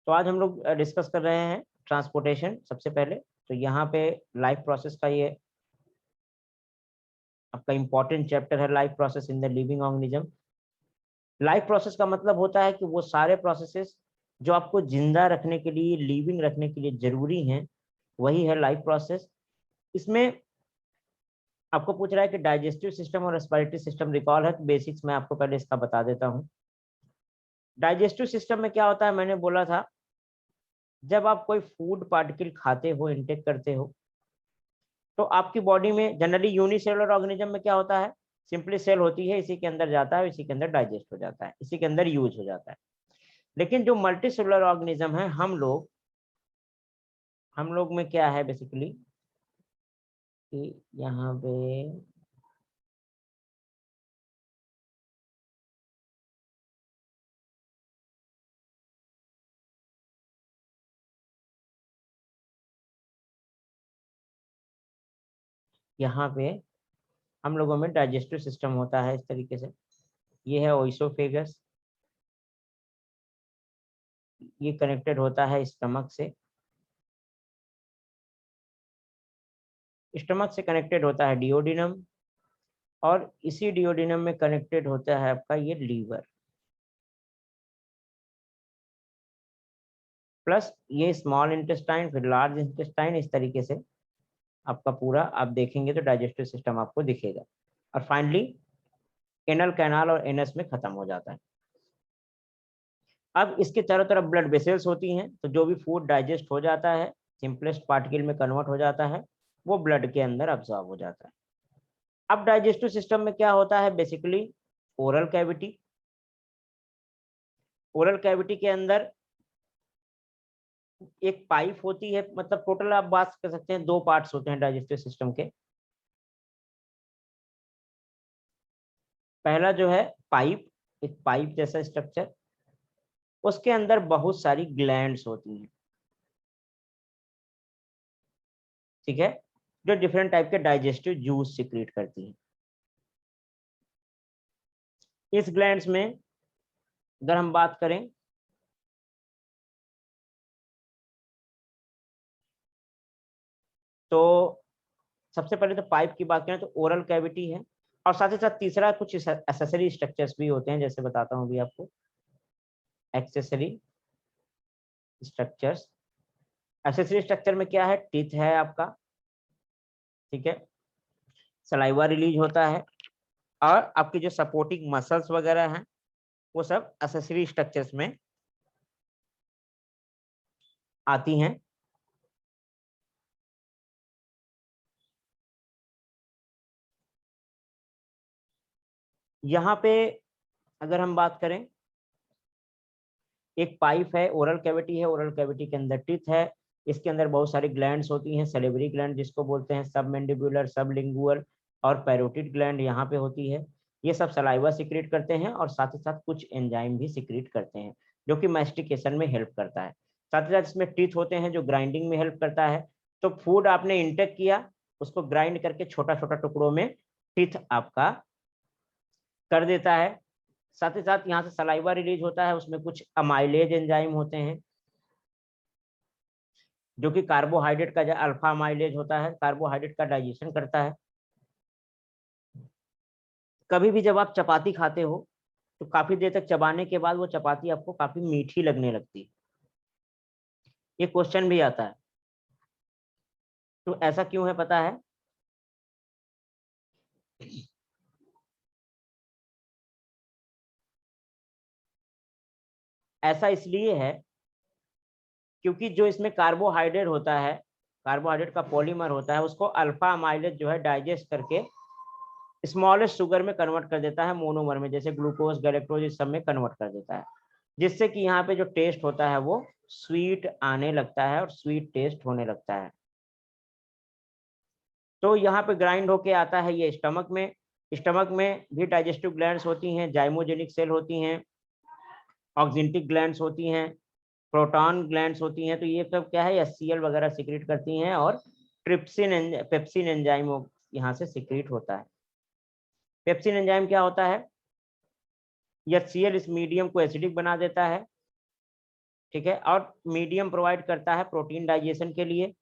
तो आज हम लोग डिस्कस कर रहे हैं ट्रांसपोर्टेशन। सबसे पहले तो यहाँ पे लाइफ प्रोसेस का ये आपका इंपॉर्टेंट चैप्टर है, life process in the living organism. Life process का मतलब होता है कि वो सारे प्रोसेसेस जो आपको जिंदा रखने के लिए, लिविंग रखने के लिए जरूरी हैं, वही है लाइफ प्रोसेस। इसमें आपको पूछ रहा है कि डाइजेस्टिव सिस्टम और रेस्पिरेटरी सिस्टम रिकॉल है, तो बेसिक्स मैं आपको पहले इसका बता देता हूँ। डाइजेस्टिव सिस्टम में क्या होता है, मैंने बोला था, जब आप कोई फूड पार्टिकल खाते हो, इनटेक करते हो, तो आपकी बॉडी में जनरली यूनिसेलुलर ऑर्गेनिज्म में क्या होता है, सिंपली सेल होती है, इसी के अंदर जाता है, इसी के अंदर डाइजेस्ट हो जाता है, इसी के अंदर यूज हो जाता है। लेकिन जो मल्टी सेलुलर ऑर्गेनिज्म है, हम लोग में क्या है बेसिकली कि यहाँ पे यहाँ पे हम लोगों में डाइजेस्टिव सिस्टम होता है इस तरीके से। ये है ओइसोफेगस, ये कनेक्टेड होता है स्टमक से, स्टमक से कनेक्टेड होता है डिओडिनम, और इसी डिओडिनम में कनेक्टेड होता है आपका ये लीवर, प्लस ये स्मॉल इंटेस्टाइन, फिर लार्ज इंटेस्टाइन, इस तरीके से आपका पूरा आप देखेंगे तो डाइजेस्टिव सिस्टम आपको दिखेगा। और फाइनली एनल कैनाल और एनस में खत्म हो जाता है। अब इसके चारों तरफ ब्लड वेसल्स होती हैं, तो जो भी फूड डाइजेस्ट हो जाता है, सिंपलेस्ट पार्टिकल में कन्वर्ट हो जाता है, वो ब्लड के अंदर अब्सॉर्ब हो जाता है। अब डाइजेस्टिव सिस्टम में क्या होता है basically, oral cavity, oral cavity के अंदर एक पाइप होती है, मतलब टोटल आप बात कर सकते हैं 2 पार्ट्स होते हैं डाइजेस्टिव सिस्टम के। पहला जो है पाइप, एक पाइप जैसा स्ट्रक्चर, उसके अंदर बहुत सारी ग्लैंड्स होती हैं, ठीक है, जो डिफरेंट टाइप के डाइजेस्टिव जूस सिक्रीट करती हैं। इस ग्लैंड्स में अगर हम बात करें तो सबसे पहले तो पाइप की बात करें तो ओरल कैविटी है, और साथ ही साथ तीसरा कुछ एसेसरी स्ट्रक्चर्स भी होते हैं, जैसे बताता हूँ अभी आपको। एक्सेसरी स्ट्रक्चर्स, एक्सेसरी स्ट्रक्चर में क्या है, टीथ है आपका, ठीक है, सलाइवा रिलीज होता है, और आपकी जो सपोर्टिंग मसल्स वगैरह हैं, वो सब एक्सेसरी स्ट्रक्चर्स में आती हैं। यहाँ पे अगर हम बात करें, एक पाइप है, ओरल कैविटी है, ओरल कैविटी के अंदर टीथ है, इसके अंदर बहुत सारी ग्लैंड्स होती हैं, सेलेब्री ग्लैंड जिसको बोलते हैं, सब मैंडिबुलर, सब लिंगुअल, और पैरोटिड ग्लैंड यहाँ पे होती है। ये सब सलाइवा सिक्रीट करते हैं, और साथ ही साथ कुछ एंजाइम भी सिक्रीट करते हैं, जो कि मैस्टिकेशन में हेल्प करता है। साथ ही साथ इसमें टीथ होते हैं, जो ग्राइंडिंग में हेल्प करता है। तो फूड आपने इंटेक किया, उसको ग्राइंड करके छोटा छोटा टुकड़ों में टीथ आपका कर देता है। साथ ही साथ यहाँ से सलाइवा रिलीज होता है, उसमें कुछ अमाइलेज एंजाइम होते हैं, जो कि कार्बोहाइड्रेट का, जो अल्फा अमाइलेज होता है, कार्बोहाइड्रेट का डाइजेशन करता है। कभी भी जब आप चपाती खाते हो, तो काफी देर तक चबाने के बाद वो चपाती आपको काफी मीठी लगने लगती है। ये क्वेश्चन भी आता है, तो ऐसा क्यों है पता है? ऐसा इसलिए है क्योंकि जो इसमें कार्बोहाइड्रेट होता है, कार्बोहाइड्रेट का पॉलीमर होता है, उसको अल्फा अमाइलेज जो है डाइजेस्ट करके स्मॉलेस्ट शुगर में कन्वर्ट कर देता है, मोनोमर में, जैसे ग्लूकोज, गैलेक्टोज, इस सब में कन्वर्ट कर देता है, जिससे कि यहाँ पे जो टेस्ट होता है वो स्वीट आने लगता है, और स्वीट टेस्ट होने लगता है। तो यहाँ पे ग्राइंड होके आता है ये स्टमक में। स्टमक में भी डाइजेस्टिव ग्लैंड्स होती हैं, जाइमोजेनिक सेल होती हैं, ऑक्जेंटिक ग्लैंड्स होती हैं, प्रोटॉन ग्लैंड्स होती हैं। तो ये सब क्या है, एचसीएल वगैरह सिक्रीट करती हैं, और ट्रिप्सिन पेप्सिन एंजाइम यहाँ से सिक्रीट होता है। पेप्सिन एंजाइम क्या होता है, एचसीएल इस मीडियम को एसिडिक बना देता है, ठीक है, और मीडियम प्रोवाइड करता है प्रोटीन डाइजेशन के लिए।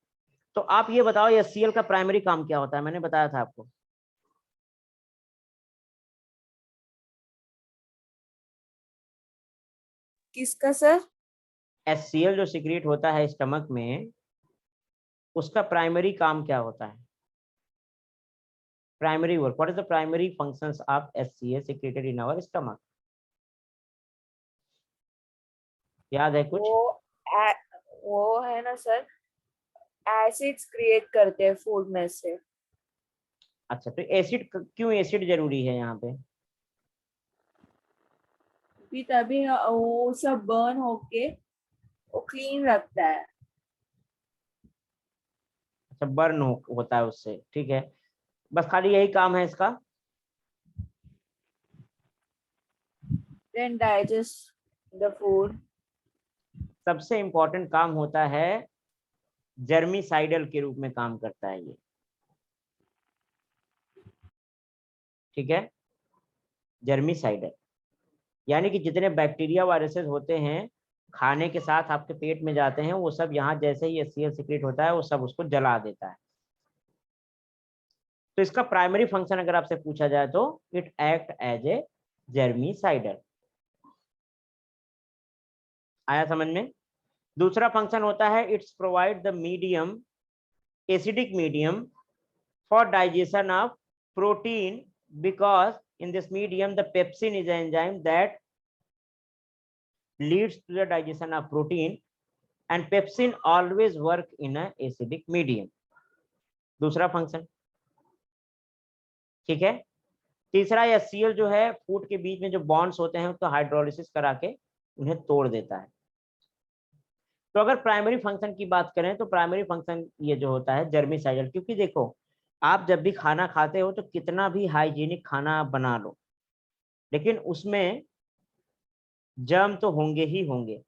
तो आप ये बताओ HCl का प्राइमरी काम क्या होता है, मैंने बताया था आपको। किसका सर? HCl जो सिक्रेट होता है स्टमक में, उसका प्राइमरी काम क्या होता है? Primary work, what is the primary functions of HCl secreted in our stomach? याद है कुछ? वो ए, वो है ना सर, एसिड्स क्रिएट करते हैं फूड में से। अच्छा, तो एसिड, क्यों एसिड जरूरी है यहाँ पे? भी तभी वो सब बर्न होके वो क्लीन रखता है। अच्छा, बर्न होता है उससे, ठीक है, बस खाली यही काम है इसका? Then digest the food. सबसे इंपॉर्टेंट काम होता है, जर्मीसाइडल के रूप में काम करता है ये, ठीक है, जर्मीसाइडल, यानी कि जितने बैक्टीरिया वायरसेस होते हैं खाने के साथ आपके पेट में जाते हैं, वो सब यहाँ जैसे ही HCl सिक्रेट होता है वो सब उसको जला देता है। तो इसका प्राइमरी फंक्शन अगर आपसे पूछा जाए तो इट एक्ट एज ए जर्मीसाइडल। आया समझ में? दूसरा फंक्शन होता है, it's provide the medium, acidic medium for digestion of protein, because in this medium the pepsin is an enzyme that leads to the digestion of protein, and pepsin always work in a acidic medium। दूसरा function, ठीक है। तीसरा, HCl जो है food के बीच में जो bonds होते हैं उसको हाइड्रोलिसिस करा के उन्हें तोड़ देता है। तो अगर प्राइमरी फंक्शन की बात करें तो प्राइमरी फंक्शन ये जो होता है जर्मीसाइडल, क्योंकि देखो आप जब भी खाना खाते हो तो कितना भी हाइजीनिक खाना आप बना लो, लेकिन उसमें जर्म तो होंगे ही होंगे,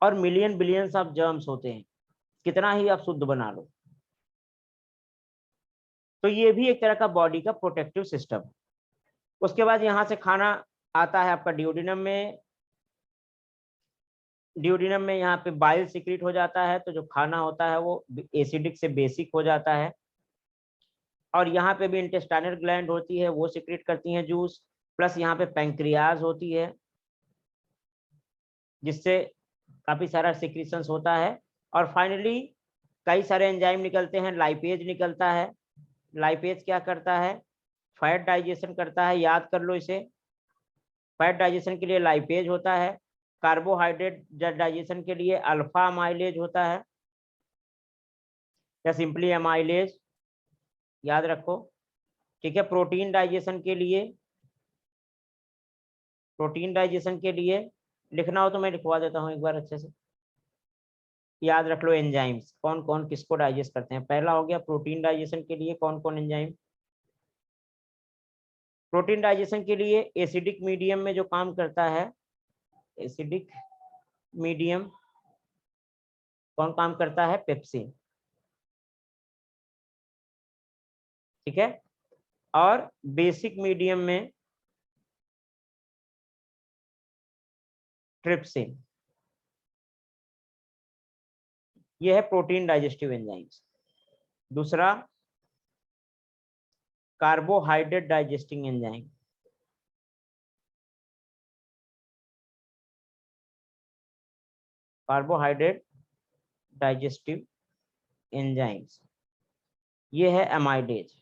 और मिलियन बिलियंस ऑफ जर्म्स होते हैं, कितना ही आप शुद्ध बना लो। तो ये भी एक तरह का बॉडी का प्रोटेक्टिव सिस्टम है। उसके बाद यहाँ से खाना आता है आपका ड्यूडिनम में, ड्यूडिनम में यहाँ पे बाइल सिक्रीट हो जाता है, तो जो खाना होता है वो एसिडिक से बेसिक हो जाता है, और यहाँ पे भी इंटेस्टाइनल ग्लैंड होती है, वो सिक्रीट करती हैं जूस, प्लस यहाँ पे पैंक्रियाज होती है जिससे काफी सारा सिक्रीशंस होता है, और फाइनली कई सारे एंजाइम निकलते हैं, लाइपेज निकलता है। लाइपेज क्या करता है? फैट डाइजेशन करता है, याद कर लो इसे। फैट डाइजेशन के लिए लाइपेज होता है, कार्बोहाइड्रेट डाइजेशन के लिए अल्फा अमाइलेज होता है, या सिंपली अमाइलेज, याद रखो, ठीक है। प्रोटीन डाइजेशन के लिए लिखना हो तो मैं लिखवा देता हूँ एक बार अच्छे से, याद रख लो। एंजाइम्स कौन कौन किसको डाइजेस्ट करते हैं, पहला हो गया प्रोटीन डाइजेशन के लिए कौन कौन एंजाइम। प्रोटीन डाइजेशन के लिए एसिडिक मीडियम में जो काम करता है, एसिडिक मीडियम कौन काम करता है? पेप्सिन, ठीक है। और बेसिक मीडियम में ट्रिप्सिन। ये है प्रोटीन डाइजेस्टिव एंजाइम्स। दूसरा, carbohydrate digesting enzyme, carbohydrate digestive enzymes, ये है एमाइलेज।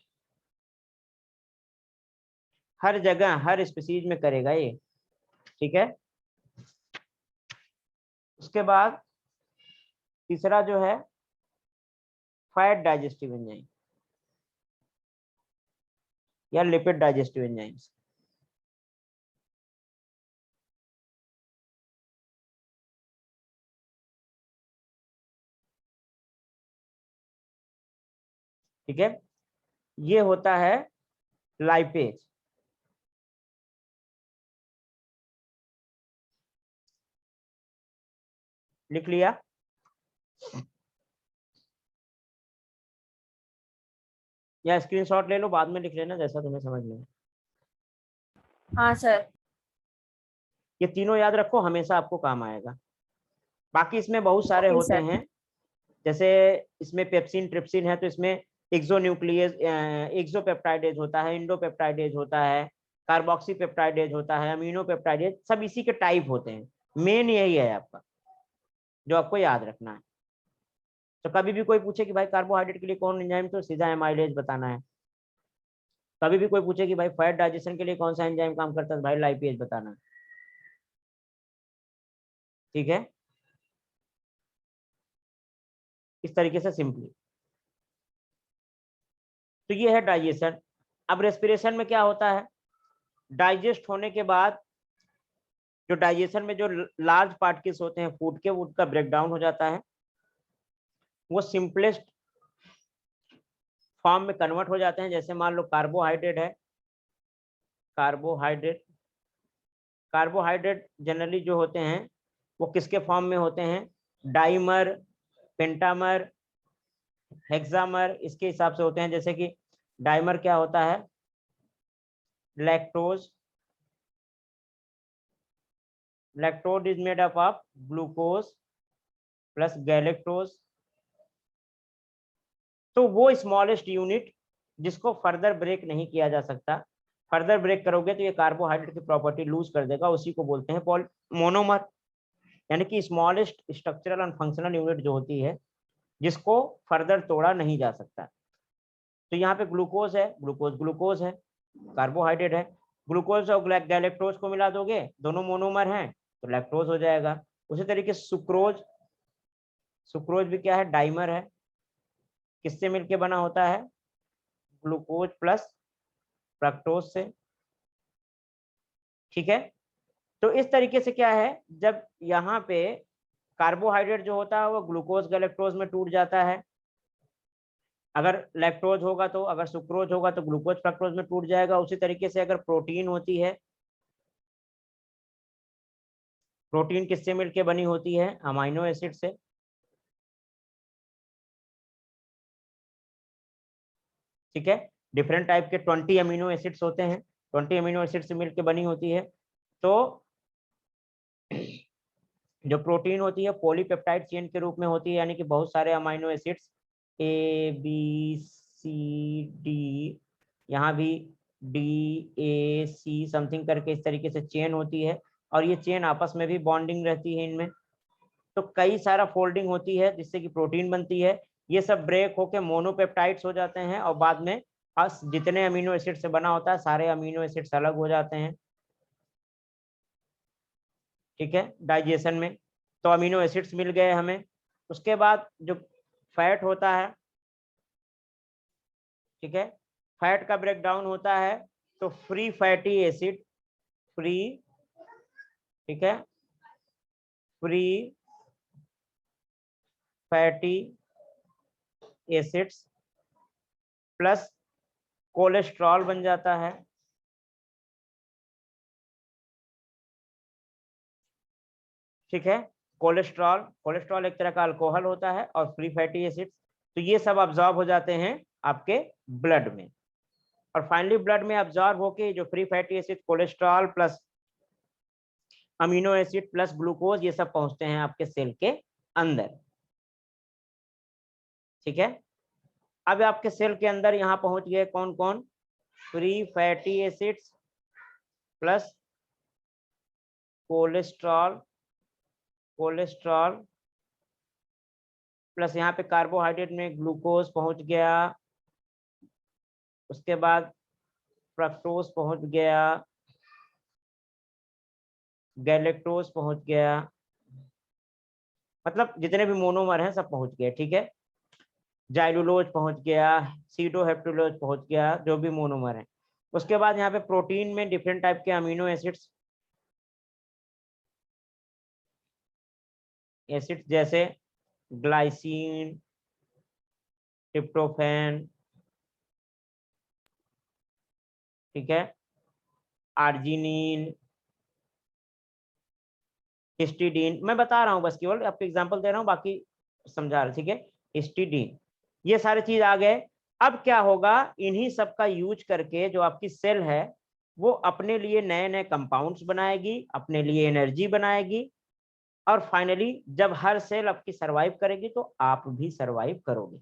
हर जगह हर स्पीसीज में करेगा ये, ठीक है। उसके बाद तीसरा जो है फैट डाइजेस्टिव एंजाइम या लिपिड डाइजेस्टिव एंजाइम्स। ठीक है, ये होता है लाइपेज। लिख लिया? या स्क्रीनशॉट ले लो, बाद में लिख लेना जैसा तुम्हें समझ में। हाँ सर। ये तीनों याद रखो, हमेशा आपको काम आएगा। बाकी इसमें बहुत सारे ओके होते सर। हैं, जैसे इसमें पेप्सिन ट्रिप्सिन है, तो इसमें एक्सोन्यूक्लियस एक्सोपेप्टाइडेज होता है, इंडोपेप्टाइडेज होता है, कार्बोक्सी पेप्टाइडेज होता है, अमीनो पेप्टाइडेज, सब इसी के टाइप होते हैं। मेन यही है आपका जो आपको याद रखना है। तो कभी भी कोई पूछे कि भाई कार्बोहाइड्रेट के लिए कौन एंजाइम, तो सीधा एमाइलेज बताना है। कभी भी कोई पूछे कि भाई फैट डाइजेशन के लिए कौन सा एंजाइम काम करता है, तो भाई लाइपेज बताना है। ठीक है, इस तरीके से सिंपली। तो ये है डाइजेशन। अब रेस्पिरेशन में क्या होता है, डाइजेस्ट होने के बाद जो डाइजेशन में जो लार्ज पार्टिकल्स होते हैं फूड के, उनका ब्रेक डाउन हो जाता है, वो सिंपलेस्ट फॉर्म में कन्वर्ट हो जाते हैं। जैसे मान लो कार्बोहाइड्रेट है, कार्बोहाइड्रेट कार्बोहाइड्रेट जनरली जो होते हैं वो किसके फॉर्म में होते हैं, डाइमर, पेंटामर, हेक्सामर, इसके हिसाब से होते हैं। जैसे कि डाइमर क्या होता है, lactose, lactose is made up of glucose plus galactose. तो वो स्मॉलेस्ट यूनिट जिसको फर्दर ब्रेक नहीं किया जा सकता, फर्दर ब्रेक करोगे तो ये कार्बोहाइड्रेट की प्रॉपर्टी लूज कर देगा, उसी को बोलते हैं मोनोमर। यानी कि smallest structural and functional unit जो होती है जिसको फर्दर तोड़ा नहीं जा सकता। तो यहाँ पे ग्लूकोज है, ग्लूकोज ग्लूकोज है, कार्बोहाइड्रेट है। ग्लूकोज और गैलेक्टोज को मिला दोगे, दोनों मोनोमर हैं, तो लैक्टोज हो जाएगा। उसी तरीके से सुक्रोज, सुक्रोज भी क्या है, डाइमर है। किससे मिलके बना होता है, ग्लूकोज प्लस फ्रक्टोज से। ठीक है, तो इस तरीके से क्या है, जब यहाँ पे कार्बोहाइड्रेट जो होता है वो ग्लूकोज गैलेक्टोज में टूट जाता है, अगर लैक्टोज होगा तो, अगर सुक्रोज होगा तो ग्लूकोज फ्रक्टोज में टूट जाएगा। उसी तरीके से अगर प्रोटीन होती है, प्रोटीन किससे मिलके बनी होती है, अमाइनो एसिड से। ठीक है, डिफरेंट टाइप के 20 अमीनो एसिड्स होते हैं, 20 अमीनो एसिड से मिलके बनी होती है। तो जो प्रोटीन होती है पॉलीपेप्टाइड चेन के रूप में होती है, यानी कि बहुत सारे amino acids A B C D, यहाँ भी डी ए सी समथिंग करके इस तरीके से चेन होती है, और ये चेन आपस में भी बॉन्डिंग रहती है इनमें। तो कई सारा फोल्डिंग होती है जिससे कि प्रोटीन बनती है। ये सब ब्रेक होके मोनोपेप्टाइड्स हो जाते हैं, और बाद में जितने अमीनो एसिड से बना होता है सारे अमीनो एसिड्स अलग हो जाते हैं। ठीक है, डाइजेशन में तो अमीनो एसिड्स मिल गए हमें। उसके बाद जो फैट होता है, ठीक है, फैट का ब्रेक डाउन होता है, तो फ्री फैटी एसिड, फ्री, ठीक है, free fatty acids plus cholesterol बन जाता है। ठीक है, कोलेस्ट्रॉल, कोलेस्ट्रॉल एक तरह का अल्कोहल होता है, और फ्री फैटी एसिड्स, तो ये सब अब्जॉर्ब हो जाते हैं आपके ब्लड में। और फाइनली ब्लड में अब्जॉर्ब होके जो free fatty acid, cholesterol plus amino acid plus glucose, ये सब पहुंचते हैं आपके सेल के अंदर। ठीक है, अब आपके सेल के अंदर यहाँ पहुंच गए कौन कौन, free fatty acids plus cholesterol, cholesterol plus यहाँ पे कार्बोहाइड्रेट में ग्लूकोज पहुंच गया, उसके बाद फ्रक्टोज पहुंच गया, गैलेक्टोज पहुंच गया, मतलब जितने भी मोनोमर हैं सब पहुंच गए। ठीक है, जाइलुलोज पहुंच गया, सीडोहेप्टुलोज पहुंच गया, जो भी मोनोमर है। उसके बाद यहाँ पे प्रोटीन में डिफरेंट टाइप के अमीनो एसिड्स, एसिड्स जैसे ग्लाइसिन, ट्रिप्टोफैन, ठीक है, आर्जिनिन, हिस्टिडीन, मैं बता रहा हूँ बस, केवल आपको एग्जांपल दे रहा हूँ, बाकी समझा रहा। ठीक है, हिस्टिडीन, ये सारे चीज आ गए। अब क्या होगा, इन्हीं सब का यूज करके जो आपकी सेल है वो अपने लिए नए नए कंपाउंड्स बनाएगी, अपने लिए एनर्जी बनाएगी, और फाइनली जब हर सेल आपकी सरवाइव करेगी तो आप भी सरवाइव करोगे।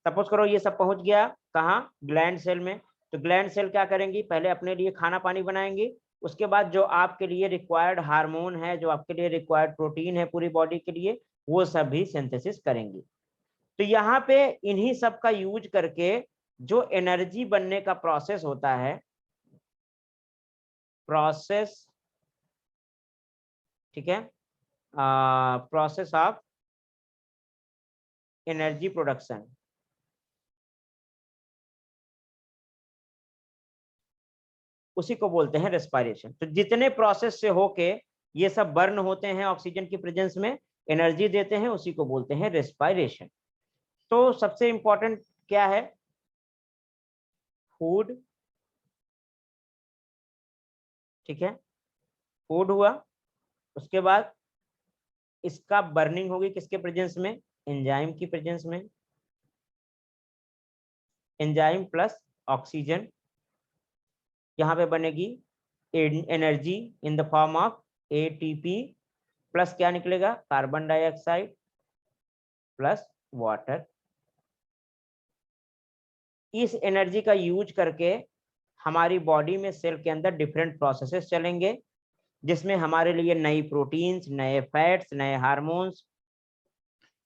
सपोज करो ये सब पहुंच गया कहाँ, ग्लैंड सेल में। तो ग्लैंड सेल क्या करेंगी, पहले अपने लिए खाना पानी बनाएंगी, उसके बाद जो आपके लिए रिक्वायर्ड हार्मोन है, जो आपके लिए रिक्वायर्ड प्रोटीन है पूरी बॉडी के लिए, वो सब भी सिंथेसिस करेंगी। तो यहाँ पे इन्हीं सब का यूज करके जो एनर्जी बनने का प्रोसेस होता है, प्रोसेस, ठीक है, प्रोसेस ऑफ एनर्जी प्रोडक्शन, उसी को बोलते हैं रेस्पिरेशन। तो जितने प्रोसेस से होके ये सब बर्न होते हैं ऑक्सीजन की प्रेजेंस में, एनर्जी देते हैं, उसी को बोलते हैं रेस्पिरेशन। तो सबसे इंपॉर्टेंट क्या है, फूड, ठीक है, फूड हुआ, उसके बाद इसका बर्निंग होगी किसके प्रेजेंस में, एंजाइम की प्रेजेंस में, एंजाइम प्लस ऑक्सीजन, यहाँ पे बनेगी energy in the form of ATP plus क्या निकलेगा, कार्बन डाइऑक्साइड प्लस वाटर। इस एनर्जी का यूज करके हमारी बॉडी में सेल के अंदर डिफरेंट प्रोसेसेस चलेंगे, जिसमें हमारे लिए नई प्रोटीन्स, नए फैट्स, नए हार्मोन्स,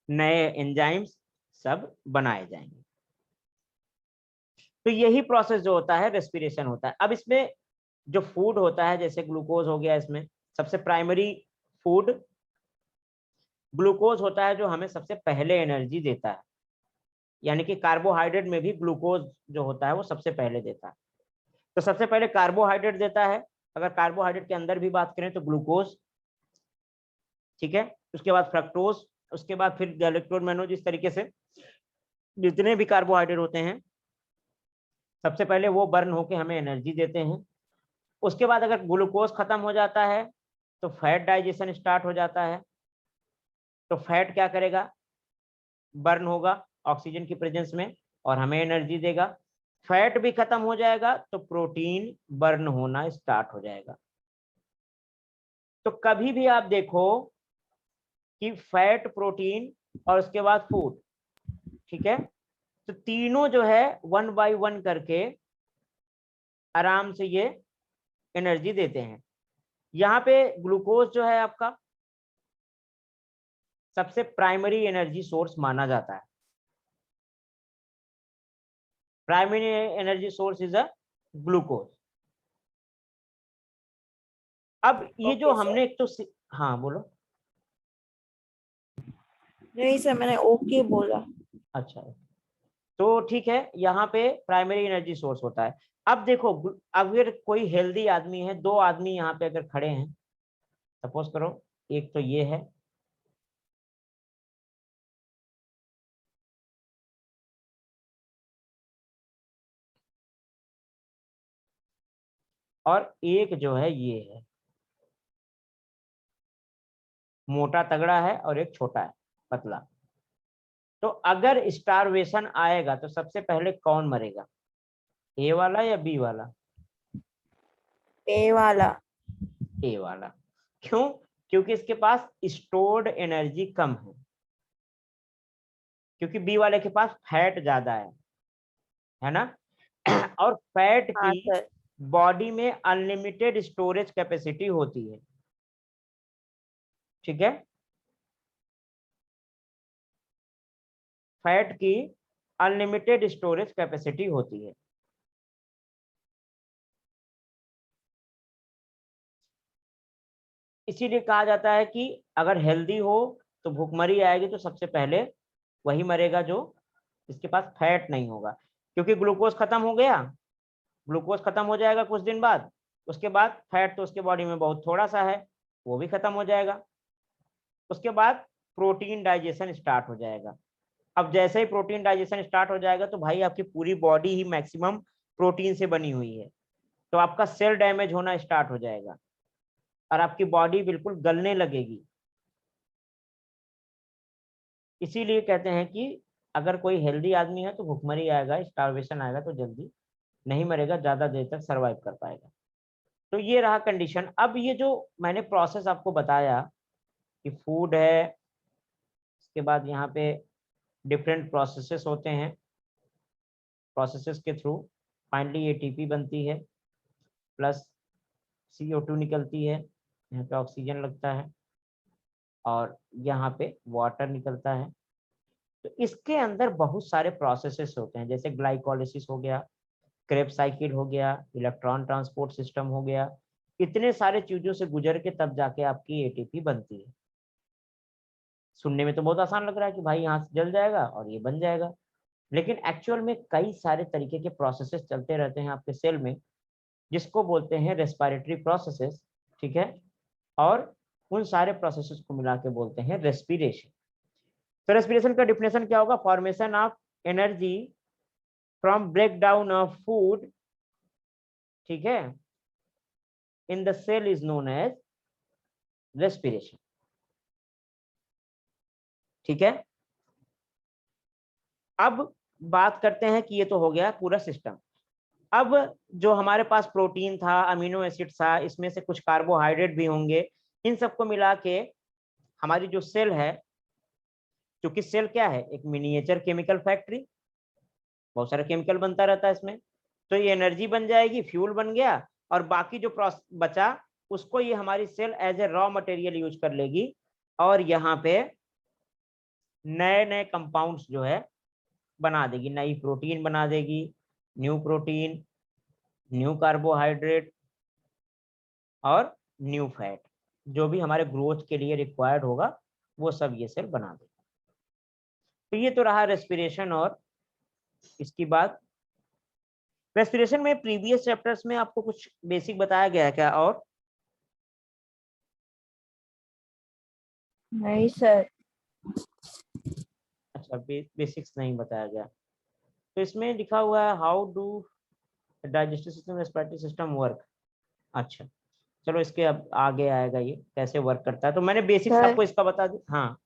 नए एंजाइम्स सब बनाए जाएंगे। तो यही प्रोसेस जो होता है रेस्पिरेशन होता है। अब इसमें जो फूड होता है, जैसे ग्लूकोज हो गया, इसमें सबसे प्राइमरी फूड ग्लूकोज होता है, जो हमें सबसे पहले एनर्जी देता है। यानी कि कार्बोहाइड्रेट में भी ग्लूकोज जो होता है वो सबसे पहले देता है। तो सबसे पहले कार्बोहाइड्रेट देता है। अगर कार्बोहाइड्रेट के अंदर भी बात करें तो ग्लूकोज, ठीक है, उसके बाद फ्रक्टोज, उसके बाद फिर गैलेक्टोज, मैनोज, इस तरीके से जितने भी कार्बोहाइड्रेट होते हैं सबसे पहले वो बर्न होके हमें एनर्जी देते हैं। उसके बाद अगर ग्लूकोज खत्म हो जाता है तो फैट डाइजेशन स्टार्ट हो जाता है। तो फैट क्या करेगा, बर्न होगा ऑक्सीजन की प्रेजेंस में और हमें एनर्जी देगा। फैट भी खत्म हो जाएगा तो प्रोटीन बर्न होना स्टार्ट हो जाएगा। तो कभी भी आप देखो कि फैट, प्रोटीन और उसके बाद फूड, ठीक है, तो तीनों जो है वन बाय वन करके आराम से ये एनर्जी देते हैं। यहाँ पे ग्लूकोज जो है आपका सबसे प्राइमरी एनर्जी सोर्स माना जाता है। Primary energy source is a glucose. अब ये जो ओके सर। हमने एक तो हाँ बोलो। नहीं सर, मैंने ओके बोला। अच्छा, तो ठीक है, यहाँ पे प्राइमरी एनर्जी सोर्स होता है। अब देखो, अगर कोई हेल्दी आदमी है, दो आदमी यहाँ पे अगर खड़े हैं, सपोज करो एक तो ये है और एक जो है ये है, मोटा तगड़ा है और एक छोटा है, पतला। तो अगर स्टारवेशन आएगा तो सबसे पहले कौन मरेगा, ए वाला या बी वाला? ए वाला। ए वाला। क्यों? क्योंकि इसके पास स्टोर्ड एनर्जी कम है, क्योंकि बी वाले के पास फैट ज्यादा है ना। और फैट हाँ की सर। बॉडी में अनलिमिटेड स्टोरेज कैपेसिटी होती है, ठीक है, फैट की अनलिमिटेड स्टोरेज कैपेसिटी होती है। इसीलिए कहा जाता है कि अगर हेल्दी हो तो भूखमरी आएगी तो सबसे पहले वही मरेगा जो इसके पास फैट नहीं होगा, क्योंकि ग्लूकोज खत्म हो गया, ग्लूकोज खत्म हो जाएगा कुछ दिन बाद, उसके बाद फैट तो उसके बॉडी में बहुत थोड़ा सा है, वो भी खत्म हो जाएगा। उसके बाद प्रोटीन डाइजेशन स्टार्ट हो जाएगा। अब जैसे ही प्रोटीन डाइजेशन स्टार्ट हो जाएगा तो भाई आपकी पूरी बॉडी ही मैक्सिमम प्रोटीन से बनी हुई है, तो आपका सेल डैमेज होना स्टार्ट हो जाएगा और आपकी बॉडी बिल्कुल गलने लगेगी। इसीलिए कहते हैं कि अगर कोई हेल्दी आदमी है तो भूखमरी आएगा, स्टार्वेशन आएगा तो जल्दी नहीं मरेगा, ज्यादा देर तक सरवाइव कर पाएगा। तो ये रहा कंडीशन। अब ये जो मैंने प्रोसेस आपको बताया कि फूड है, इसके बाद यहाँ पे डिफरेंट प्रोसेसेस होते हैं, प्रोसेसेस के थ्रू फाइनली एटीपी बनती है, प्लस CO2 निकलती है, यहाँ पे ऑक्सीजन लगता है और यहाँ पे वाटर निकलता है। तो इसके अंदर बहुत सारे प्रोसेसेस होते हैं, जैसे ग्लाइकोलिसिस हो गया, क्रेब साइकिल हो गया, इलेक्ट्रॉन ट्रांसपोर्ट सिस्टम हो गया, इतने सारे चीजों से गुजर के तब जाके आपकी एटीपी बनती है। सुनने में तो बहुत आसान लग रहा है कि भाई यहाँ से जल जाएगा और ये बन जाएगा, लेकिन एक्चुअल में कई सारे तरीके के प्रोसेसेस चलते रहते हैं आपके सेल में, जिसको बोलते हैं रेस्पिरेटरी प्रोसेसेस, ठीक है। और उन सारे प्रोसेसेस को मिला के बोलते हैं रेस्पिरेशन। तो रेस्पिरेशन का डिफिनेशन क्या होगा? Formation of energy from break down of food, ठीक है, in the cell is known as respiration, ठीक है। अब बात करते हैं कि ये तो हो गया पूरा सिस्टम। अब जो हमारे पास प्रोटीन था, अमीनो एसिड था, इसमें से कुछ कार्बोहाइड्रेट भी होंगे, इन सबको मिला के हमारी जो सेल है, क्योंकि सेल क्या है? एक मिनिएचर केमिकल फैक्ट्री, बहुत सारा केमिकल बनता रहता है इसमें, तो ये एनर्जी बन जाएगी, फ्यूल बन गया, और बाकी जो बचा उसको ये हमारी cell as a raw material use कर लेगी, और यहाँ पे नए नए कंपाउंड्स जो है बना देगी, नई प्रोटीन बना देगी, न्यू प्रोटीन, न्यू कार्बोहाइड्रेट और न्यू फैट, जो भी हमारे ग्रोथ के लिए रिक्वायर्ड होगा वो सब ये सेल बना देगी। तो ये तो रहा रेस्पिरेशन। और इसकी बात, रेस्पिरेशन में प्रीवियस चैप्टर्स में आपको कुछ बेसिक बताया गया है क्या? और नहीं सर। अच्छा, बेसिक्स नहीं बताया गया। तो इसमें लिखा हुआ है how do digestive system respiratory system work. अच्छा, चलो इसके अब आगे आएगा ये कैसे वर्क करता है, तो मैंने बेसिक्स सर आपको इसका बता दी। हाँ,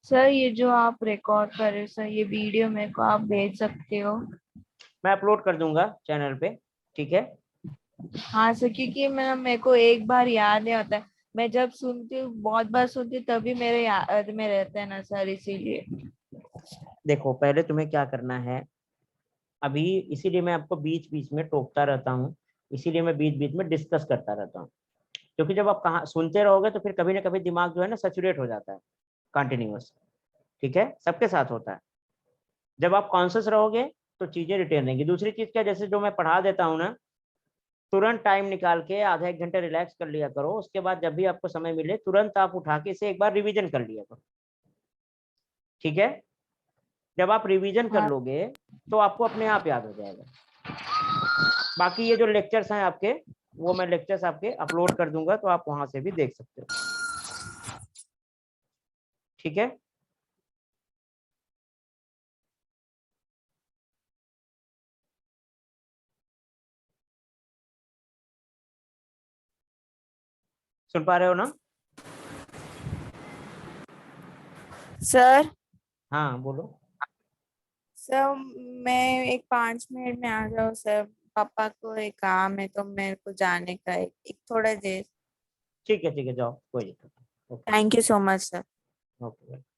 सर ये जो आप रिकॉर्ड कर रहे हो सर, ये वीडियो मेरे को आप भेज सकते हो? मैं अपलोड कर दूंगा चैनल पे, ठीक है। हाँ सर, क्योंकि मेरे को एक बार याद नहीं होता है। मैं जब सुनती हूँ, बहुत बार सुनती हूँ, तभी मेरे याद में रहता है ना सर, इसीलिए। देखो, पहले तुम्हें क्या करना है, अभी इसीलिए मैं आपको बीच बीच में टोकता रहता हूँ, इसीलिए मैं बीच बीच में डिस्कस करता रहता हूँ, क्योंकि जब आप कहाँ सुनते रहोगे तो फिर कभी ना कभी दिमाग जो है ना सैचुरेट हो जाता है कंटिन्यूअस, ठीक है, सबके साथ होता है। जब आप कॉन्शियस रहोगे तो चीजें रिटेन रहेंगी। दूसरी चीज क्या, जैसे जो मैं पढ़ा देता हूँ ना, तुरंत टाइम निकाल के आधा एक घंटे रिलैक्स कर लिया करो, उसके बाद जब भी आपको समय मिले तुरंत आप उठा के इसे एक बार रिवीजन कर लिया करो, ठीक है। जब आप रिवीजन कर हाँ लोगे तो आपको अपने आप याद हो जाएगा। बाकी ये जो लेक्चर्स हैं आपके, वो मैं लेक्चर्स आपके अपलोड कर दूंगा, तो आप वहां से भी देख सकते हो, ठीक है। सुन पा रहे हो ना? सर। हाँ बोलो। सर मैं एक 5 मिनट में आ जाऊँ सर? पापा को एक काम है तो मेरे को जाने का है, एक थोड़ा देर। ठीक है, जाओ, कोई दिक्कत नहीं। Okay. Thank you so much sir. Okay.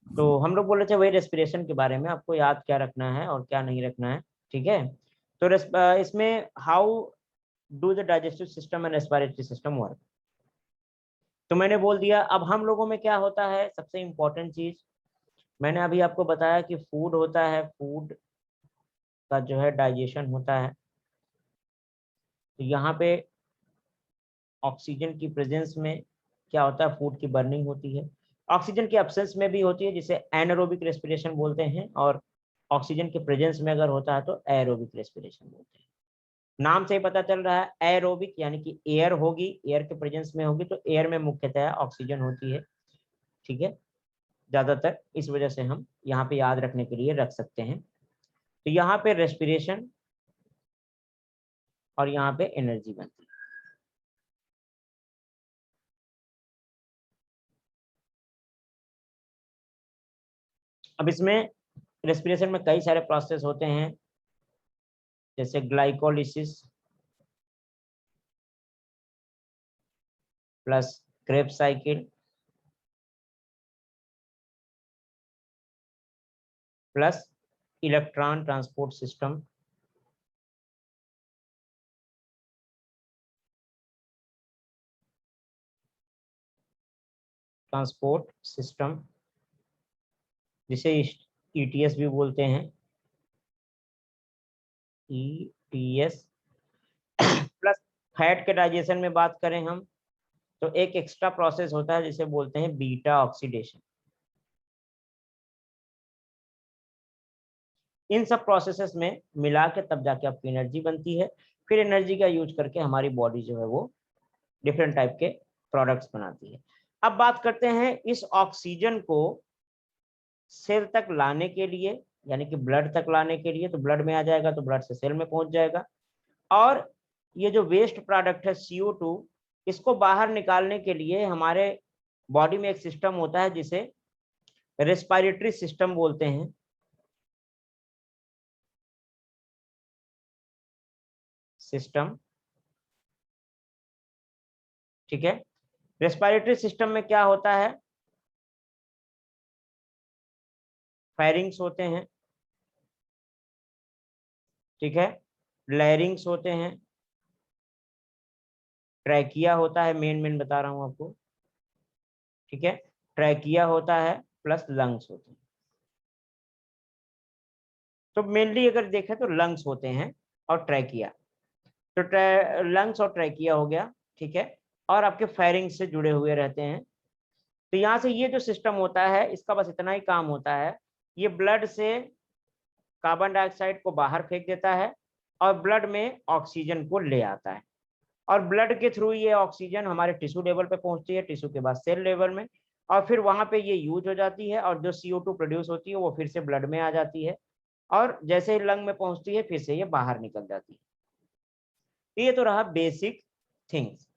तो हम लोग बोल रहे थे वही रेस्पिरेशन के बारे में, आपको याद क्या रखना है और क्या नहीं रखना है, ठीक है। तो इसमें how do the digestive system and respiratory system work, तो मैंने बोल दिया। अब हम लोगों में क्या होता है, सबसे इंपॉर्टेंट चीज मैंने अभी आपको बताया कि फूड होता है, फूड का जो है डाइजेशन होता है। तो यहाँ पे ऑक्सीजन की प्रेजेंस में क्या होता है, फूड की बर्निंग होती है। ऑक्सीजन की एब्सेंस में भी होती है, जिसे एनारोबिक रेस्पिरेशन बोलते हैं, और ऑक्सीजन के प्रेजेंस में अगर होता है तो एरोबिक रेस्पिरेशन बोलते हैं। नाम से ही पता चल रहा है, एरोबिक यानी कि एयर होगी, एयर के प्रेजेंस में होगी, तो एयर में मुख्यतः ऑक्सीजन होती है, ठीक है, ज्यादातर। इस वजह से हम यहाँ पे याद रखने के लिए रख सकते हैं। तो यहाँ पे रेस्पिरेशन और यहाँ पे एनर्जी बनती है। अब इसमें रेस्पिरेशन में कई सारे प्रोसेस होते हैं, जैसे glycolysis plus Krebs cycle plus electron transport system, जिसे ईटीएस भी बोलते हैं, ईटीएस। प्लस फैट के डाइजेशन में बात करें हम, तो एक एक्स्ट्रा प्रोसेस होता है जिसे बोलते हैं बीटा ऑक्सीडेशन। इन सब प्रोसेसेस में मिला के तब जाके आपकी एनर्जी बनती है। फिर एनर्जी का यूज करके हमारी बॉडी जो है वो डिफरेंट टाइप के प्रोडक्ट्स बनाती है। अब बात करते हैं इस ऑक्सीजन को सेल तक लाने के लिए, यानी कि ब्लड तक लाने के लिए। तो ब्लड में आ जाएगा तो ब्लड से सेल में पहुंच जाएगा। और ये जो वेस्ट प्रोडक्ट है CO2, इसको बाहर निकालने के लिए हमारे बॉडी में एक सिस्टम होता है जिसे रेस्पिरेटरी सिस्टम बोलते हैं। सिस्टम, ठीक है। रेस्पिरेटरी सिस्टम में क्या होता है, फेरिंग्स होते हैं, ठीक है, लैरिंग्स होते हैं, ट्रैकिया होता है, मेन बता रहा हूं आपको, ठीक है। ट्रैकिया होता है प्लस लंग्स होते हैं। तो मेनली अगर देखें तो लंग्स होते हैं और ट्रैकिया। तो लंग्स और ट्रैकिया हो गया, ठीक है, और आपके फेरिंग से जुड़े हुए रहते हैं। तो यहाँ से ये जो सिस्टम होता है, इसका बस इतना ही काम होता है, ये ब्लड से कार्बन डाइऑक्साइड को बाहर फेंक देता है और ब्लड में ऑक्सीजन को ले आता है। और ब्लड के थ्रू ये ऑक्सीजन हमारे टिश्यू लेवल पे पहुंचती है, टिश्यू के बाद सेल लेवल में, और फिर वहां पे ये यूज हो जाती है, और जो CO2 प्रोड्यूस होती है वो फिर से ब्लड में आ जाती है, और जैसे ही लंग में पहुंचती है फिर से ये बाहर निकल जाती है। ये तो रहा बेसिक थिंग्स।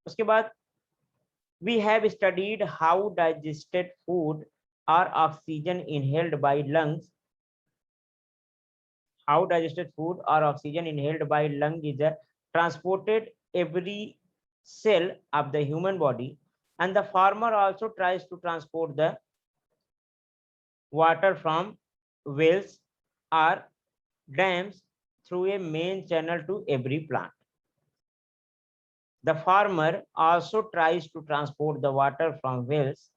उसके बाद we have studied how digested food or oxygen inhaled by lungs, how digested food or oxygen inhaled by lung is transported every cell of the human body, and the farmer also tries to transport the water from wells or dams through a main channel to every plant. The farmer also tries to transport the water from wells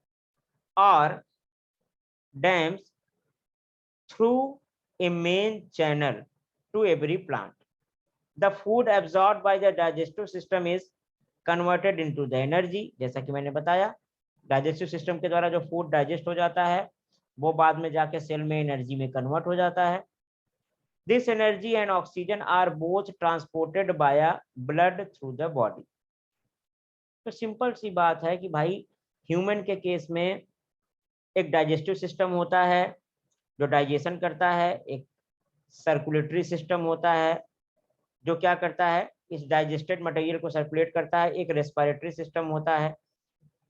or dams through a main channel to every plant. The food absorbed by the digestive system is converted into the energy। जैसा कि मैंने बताया, digestive system के द्वारा जो food digest हो जाता है वो बाद में जाके सेल में एनर्जी में कन्वर्ट हो जाता है। This energy and oxygen are both transported via blood through the body। तो सिंपल सी बात है कि भाई ह्यूमन के केस में एक डाइजेस्टिव सिस्टम होता है जो डाइजेशन करता है, एक सर्कुलेटरी सिस्टम होता है जो क्या करता है, इस डाइजेस्टेड मटेरियल को सर्कुलेट करता है, एक रेस्पिरेटरी सिस्टम होता है।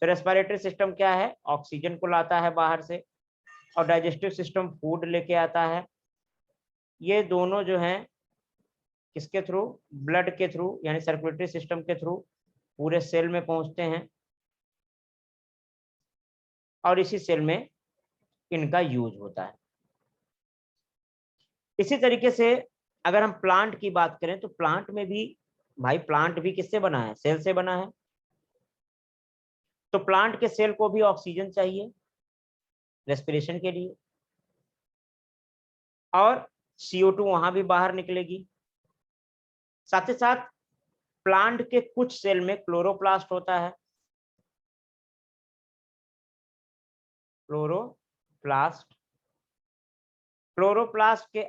तो रेस्पिरेटरी सिस्टम क्या है, ऑक्सीजन को लाता है बाहर से, और डाइजेस्टिव सिस्टम फूड लेके आता है। ये दोनों जो हैं किसके थ्रू, ब्लड के थ्रू, यानी सर्कुलेटरी सिस्टम के थ्रू पूरे सेल में पहुंचते हैं और इसी सेल में इनका यूज होता है। इसी तरीके से अगर हम प्लांट की बात करें तो प्लांट में भी भाई, प्लांट भी किससे बना है? सेल से बना है। तो प्लांट के सेल को भी ऑक्सीजन चाहिए रेस्पिरेशन के लिए, और CO2 वहां भी बाहर निकलेगी। साथ ही साथ प्लांट के कुछ सेल में क्लोरोप्लास्ट होता है। क्लोरोप्लास्ट, क्लोरोप्लास्ट के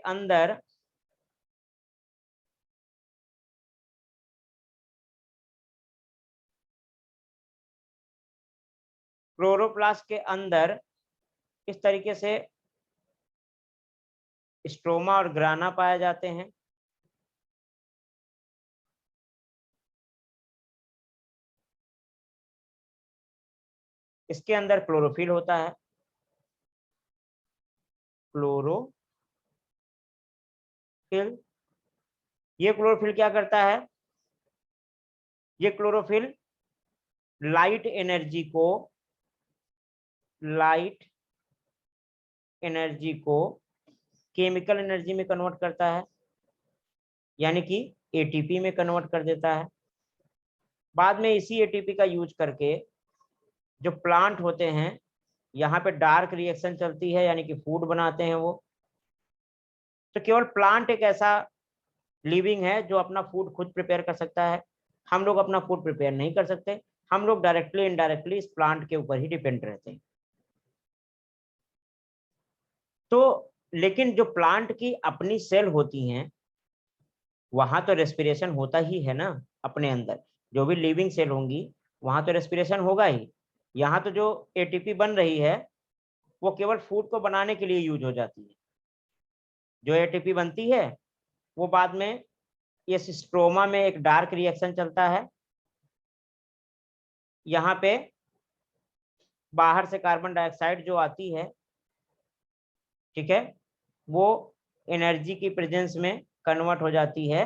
अंदर इस तरीके से स्ट्रोमा और ग्राना पाए जाते हैं। इसके अंदर क्लोरोफिल होता है। क्लोरोफिल, ये क्लोरोफिल क्या करता है? ये क्लोरोफिल लाइट एनर्जी को केमिकल एनर्जी में कन्वर्ट करता है, यानी कि ATP में कन्वर्ट कर देता है। बाद में इसी ATP का यूज करके जो प्लांट होते हैं, यहाँ पे डार्क रिएक्शन चलती है, यानी कि फूड बनाते हैं वो। तो केवल प्लांट एक ऐसा लिविंग है जो अपना फूड खुद प्रिपेयर कर सकता है। हम लोग अपना फूड प्रिपेयर नहीं कर सकते, हम लोग डायरेक्टली इनडायरेक्टली इस प्लांट के ऊपर ही डिपेंड रहते हैं। तो लेकिन जो प्लांट की अपनी सेल होती हैं, वहां तो रेस्पिरेशन होता ही है ना अपने अंदर। जो भी लिविंग सेल होंगी वहां तो रेस्पिरेशन होगा ही। यहाँ तो जो ATP बन रही है वो केवल फूड को बनाने के लिए यूज हो जाती है। जो ATP बनती है वो बाद में इस स्ट्रोमा में एक डार्क रिएक्शन चलता है। यहाँ पे बाहर से कार्बन डाइऑक्साइड जो आती है, ठीक है, वो एनर्जी की प्रेजेंस में कन्वर्ट हो जाती है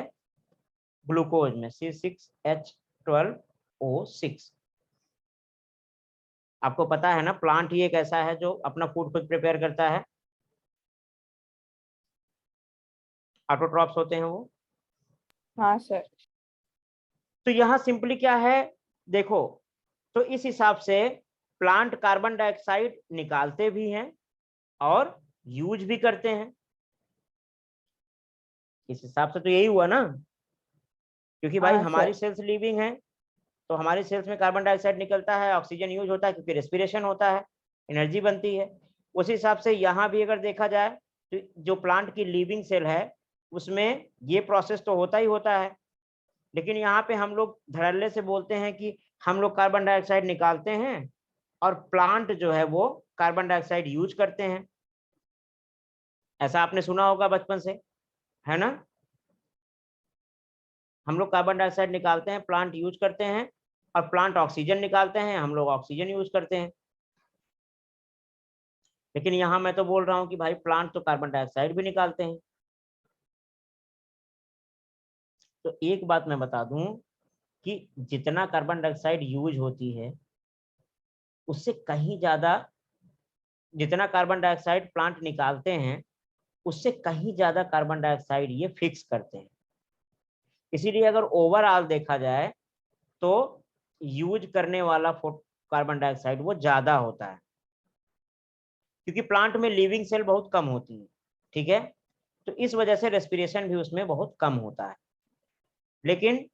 ग्लूकोज में, C6H12O6। आपको पता है ना, प्लांट ही एक ऐसा है जो अपना फूड खुद प्रिपेयर करता है। ऑटोट्रॉप्स होते हैं वो। हाँ सर। तो यहाँ सिंपली क्या है, देखो, तो इस हिसाब से प्लांट कार्बन डाइऑक्साइड निकालते भी हैं और यूज भी करते हैं। इस हिसाब से तो यही हुआ ना, क्योंकि भाई हाँ हमारी सर। सेल्स लिविंग है, तो हमारी सेल्स में कार्बन डाइऑक्साइड निकलता है, ऑक्सीजन यूज होता है, क्योंकि रेस्पिरेशन होता है, एनर्जी बनती है। उस हिसाब से यहाँ भी अगर देखा जाए तो जो प्लांट की लिविंग सेल है उसमें ये प्रोसेस तो होता ही होता है। लेकिन यहाँ पे हम लोग धड़ल्ले से बोलते हैं कि हम लोग कार्बन डाइऑक्साइड निकालते हैं और प्लांट जो है वो कार्बन डाइऑक्साइड यूज करते हैं। ऐसा आपने सुना होगा बचपन से, है ना? हम लोग कार्बन डाइऑक्साइड निकालते हैं, प्लांट यूज करते हैं, और प्लांट ऑक्सीजन निकालते हैं, हम लोग ऑक्सीजन यूज करते हैं। लेकिन यहाँ मैं तो बोल रहा हूँ कि भाई प्लांट तो कार्बन डाइऑक्साइड भी निकालते हैं। तो एक बात मैं बता दूं कि जितना कार्बन डाइऑक्साइड यूज होती है उससे कहीं ज्यादा, जितना कार्बन डाइऑक्साइड प्लांट निकालते हैं उससे कहीं ज्यादा कार्बन डाइऑक्साइड ये फिक्स करते हैं। इसीलिए अगर ओवरऑल देखा जाए तो यूज करने वाला कार्बन डाइऑक्साइड वो ज्यादा होता है, क्योंकि प्लांट में लिविंग सेल बहुत कम होती है, ठीक है। तो इस वजह से रेस्पिरेशन भी उसमें बहुत कम होता है। लेकिन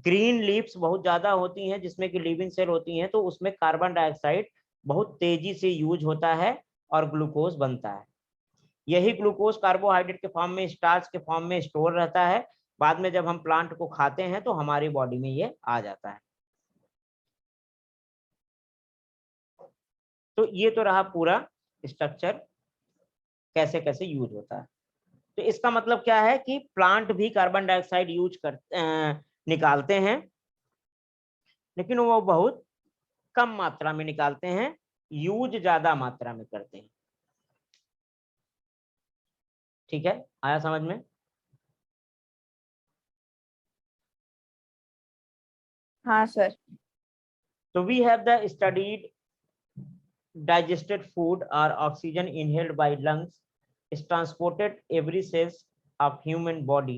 ग्रीन लीव्स बहुत ज्यादा होती हैं जिसमें कि लिविंग सेल होती हैं, तो उसमें कार्बन डाइऑक्साइड बहुत तेजी से यूज होता है और ग्लूकोज बनता है। यही ग्लूकोज कार्बोहाइड्रेट के फॉर्म में, स्टार्च के फॉर्म में स्टोर रहता है। बाद में जब हम प्लांट को खाते हैं तो हमारी बॉडी में ये आ जाता है। तो ये तो रहा पूरा स्ट्रक्चर, कैसे कैसे यूज होता है। तो इसका मतलब क्या है कि प्लांट भी कार्बन डाइऑक्साइड निकालते हैं, लेकिन वो बहुत कम मात्रा में निकालते हैं, यूज ज्यादा मात्रा में करते हैं। ठीक है, आया समझ में? हाँ sir. So we have the studied digested food or oxygen inhaled by lungs is transported every cells of human body.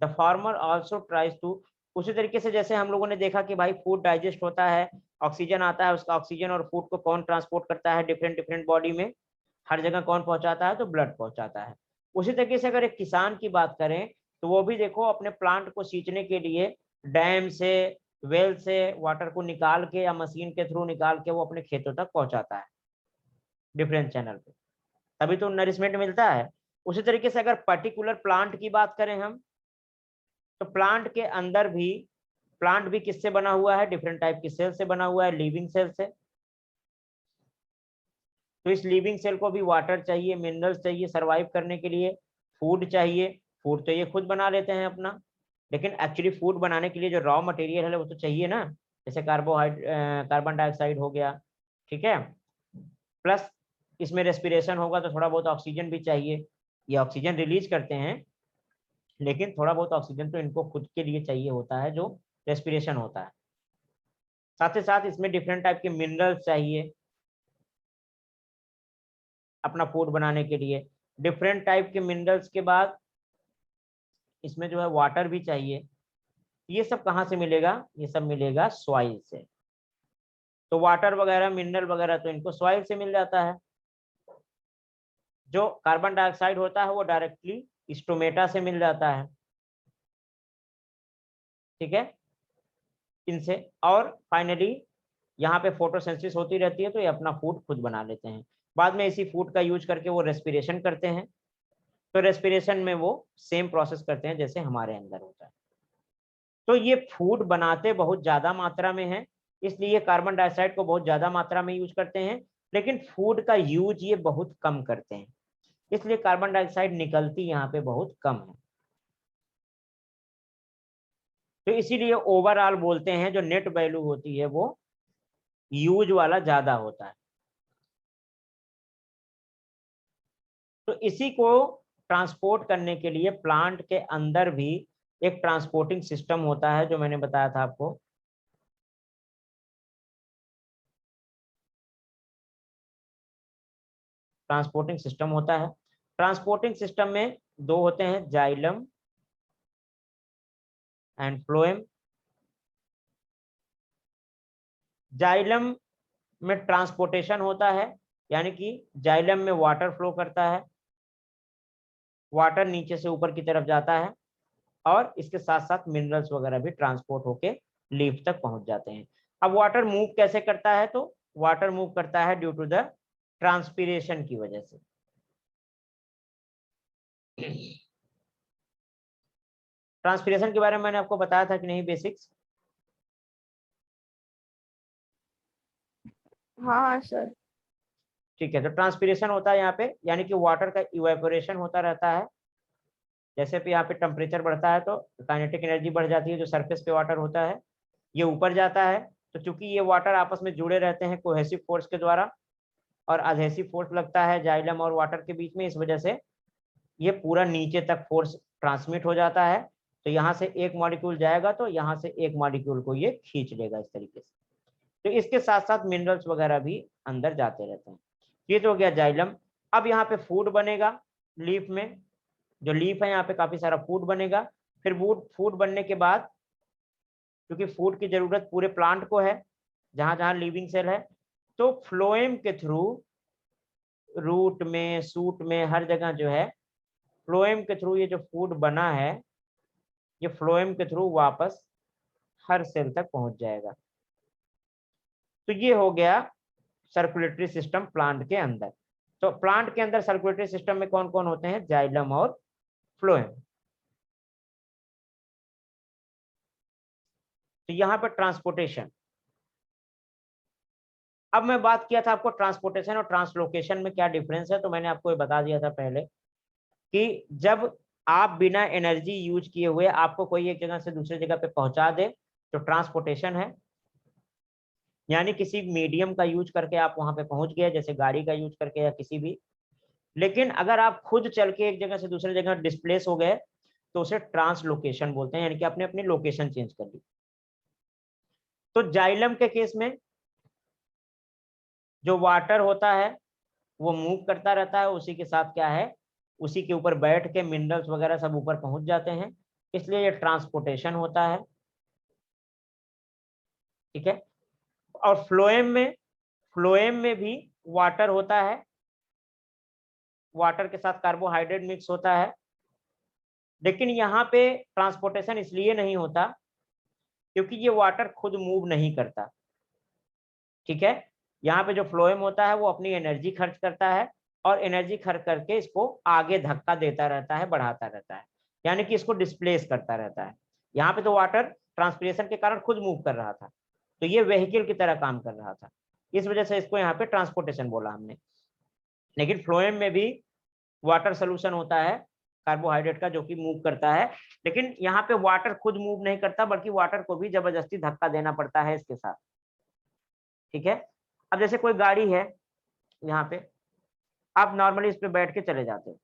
The farmer also tries to, उसी तरीके से जैसे हम लोगों ने देखा कि भाई फूड डाइजेस्ट होता है, ऑक्सीजन आता है, उसका ऑक्सीजन और फूड को कौन ट्रांसपोर्ट करता है डिफरेंट डिफरेंट बॉडी में, हर जगह कौन पहुंचाता है, तो ब्लड पहुंचाता है। उसी तरीके से अगर एक किसान की बात करें तो वो भी देखो अपने प्लांट को सींचने के लिए डैम से, वेल से वाटर को निकाल के या मशीन के थ्रू निकाल के वो अपने खेतों तक पहुंचाता है डिफरेंट चैनल पे, तभी तो नरिशमेंट मिलता है। उसी तरीके से अगर पर्टिकुलर प्लांट की बात करें हम, तो प्लांट भी किससे बना हुआ है, डिफरेंट टाइप की सेल से बना हुआ है, लिविंग सेल से। तो इस लिविंग सेल को भी वाटर चाहिए, मिनरल्स चाहिए सर्वाइव करने के लिए, फूड चाहिए। फूड तो ये खुद बना लेते हैं अपना, लेकिन एक्चुअली फूड बनाने के लिए जो रॉ मटेरियल है वो तो चाहिए ना, जैसे कार्बन डाइऑक्साइड हो गया, ठीक है, प्लस इसमें रेस्पिरेशन होगा तो थोड़ा बहुत ऑक्सीजन भी चाहिए। ये ऑक्सीजन रिलीज करते हैं, लेकिन थोड़ा बहुत ऑक्सीजन तो इनको खुद के लिए चाहिए होता है, जो रेस्पिरेशन होता है। साथ ही साथ इसमें डिफरेंट टाइप के मिनरल्स चाहिए अपना फूड बनाने के लिए। डिफरेंट टाइप के मिनरल्स के बाद इसमें जो है वाटर भी चाहिए। ये सब कहाँ से मिलेगा, ये सब मिलेगा सॉइल से। तो वाटर वगैरह मिनरल वगैरह तो इनको सॉइल से मिल जाता है। जो कार्बन डाइऑक्साइड होता है वो डायरेक्टली स्टोमेटा से मिल जाता है, ठीक है, इनसे। और फाइनली यहाँ पे फोटोसिंथेसिस होती रहती है, तो ये अपना फूड खुद बना लेते हैं। बाद में इसी फूड का यूज करके वो रेस्पिरेशन करते हैं, तो रेस्पिरेशन में वो सेम प्रोसेस करते हैं जैसे हमारे अंदर होता है। तो ये फूड बनाते बहुत ज्यादा मात्रा में है, इसलिए कार्बन डाइऑक्साइड को बहुत ज्यादा मात्रा में यूज करते हैं, लेकिन फूड का यूज ये बहुत कम करते हैं, इसलिए कार्बन डाइऑक्साइड निकलती यहाँ पे बहुत कम है। तो इसीलिए ओवरऑल बोलते हैं जो नेट वैल्यू होती है वो यूज वाला ज्यादा होता है। तो इसी को ट्रांसपोर्ट करने के लिए प्लांट के अंदर भी एक ट्रांसपोर्टिंग सिस्टम होता है, जो मैंने बताया था आपको। ट्रांसपोर्टिंग सिस्टम होता है। ट्रांसपोर्टिंग सिस्टम में दो होते हैं, जाइलम एंड फ्लोएम। जाइलम में ट्रांसपोर्टेशन होता है, यानी कि जाइलम में वाटर फ्लो करता है, वाटर नीचे से ऊपर की तरफ जाता है, और इसके साथ साथ मिनरल्स वगैरह भी ट्रांसपोर्ट होके लीफ तक पहुंच जाते हैं। अब वाटर मूव कैसे करता है, तो वाटर मूव करता है ड्यू टू द ट्रांसपीरेशन की वजह से। ट्रांसपीरेशन के बारे में मैंने आपको बताया था कि नहीं, बेसिक्स? हाँ सर। ठीक है, तो ट्रांसपीरेशन होता है यहाँ पे, यानी कि वाटर का इवेपोरेशन होता रहता है। जैसे भी यहाँ पे टेम्परेचर बढ़ता है तो काइनेटिक एनर्जी बढ़ जाती है, जो सरफेस पे वाटर होता है ये ऊपर जाता है। तो चूंकि ये वाटर आपस में जुड़े रहते हैं कोहेसिव फोर्स के द्वारा, और अधेसिव फोर्स लगता है जाइलम और वाटर के बीच में, इस वजह से ये पूरा नीचे तक फोर्स ट्रांसमिट हो जाता है। तो यहाँ से एक मॉलिक्यूल जाएगा तो यहाँ से एक मॉलिक्यूल को ये खींच लेगा इस तरीके से। तो इसके साथ साथ मिनरल्स वगैरह भी अंदर जाते रहते हैं। ये तो हो गया जाइलम। अब यहाँ पे फूड बनेगा लीफ में, जो लीफ है यहाँ पे काफी सारा फूड बनेगा। फिर फूड बनने के बाद, क्योंकि फूड की जरूरत पूरे प्लांट को है जहां जहां लिविंग सेल है, तो फ्लोएम के थ्रू रूट में, सूट में, हर जगह जो है फ्लोएम के थ्रू ये जो फूड बना है, ये फ्लोएम के थ्रू वापस हर सेल तक पहुंच जाएगा। तो ये हो गया सर्कुलेटरी सिस्टम प्लांट के अंदर। तो प्लांट के अंदर सर्कुलेटरी सिस्टम में कौन कौन होते हैं, जाइलम और फ्लोएम। तो यहाँ पर ट्रांसपोर्टेशन। अब मैं बात किया था आपको ट्रांसपोर्टेशन और ट्रांसलोकेशन में क्या डिफरेंस है, तो मैंने आपको ये बता दिया था पहले कि जब आप बिना एनर्जी यूज किए हुए आपको कोई एक जगह से दूसरी जगह पे पहुंचा दे तो ट्रांसपोर्टेशन है, यानी किसी मीडियम का यूज करके आप वहां पे पहुंच गए, जैसे गाड़ी का यूज करके या किसी भी। लेकिन अगर आप खुद चल के एक जगह से दूसरी जगह डिस्प्लेस हो गए तो उसे ट्रांसलोकेशन बोलते हैं, यानी कि आपने अपनी लोकेशन चेंज कर ली। तो जाइलम के केस में जो वाटर होता है वो मूव करता रहता है, उसी के साथ क्या है, उसी के ऊपर बैठ के मिनरल्स वगैरह सब ऊपर पहुंच जाते हैं, इसलिए ये ट्रांसपोर्टेशन होता है। ठीक है। और फ्लोएम में भी वाटर होता है, वाटर के साथ कार्बोहाइड्रेट मिक्स होता है, लेकिन यहाँ पे ट्रांसपोर्टेशन इसलिए नहीं होता क्योंकि ये वाटर खुद मूव नहीं करता। ठीक है। यहाँ पे जो फ्लोएम होता है वो अपनी एनर्जी खर्च करता है और एनर्जी खर्च करके इसको आगे धक्का देता रहता है, बढ़ाता रहता है, यानी कि इसको डिस्प्लेस करता रहता है। यहाँ पे तो वाटर ट्रांसपिरेशन के कारण खुद मूव कर रहा था, तो ये व्हीकल की तरह काम कर रहा था, इस वजह से इसको यहाँ पे ट्रांसपोर्टेशन बोला हमने। लेकिन फ्लोएम में भी वाटर सोल्यूशन होता है कार्बोहाइड्रेट का जो कि मूव करता है, लेकिन यहाँ पे वाटर खुद मूव नहीं करता बल्कि वाटर को भी जबरदस्ती धक्का देना पड़ता है इसके साथ। ठीक है। अब जैसे कोई गाड़ी है, यहाँ पे आप नॉर्मली इस पे बैठ के चले जाते हो,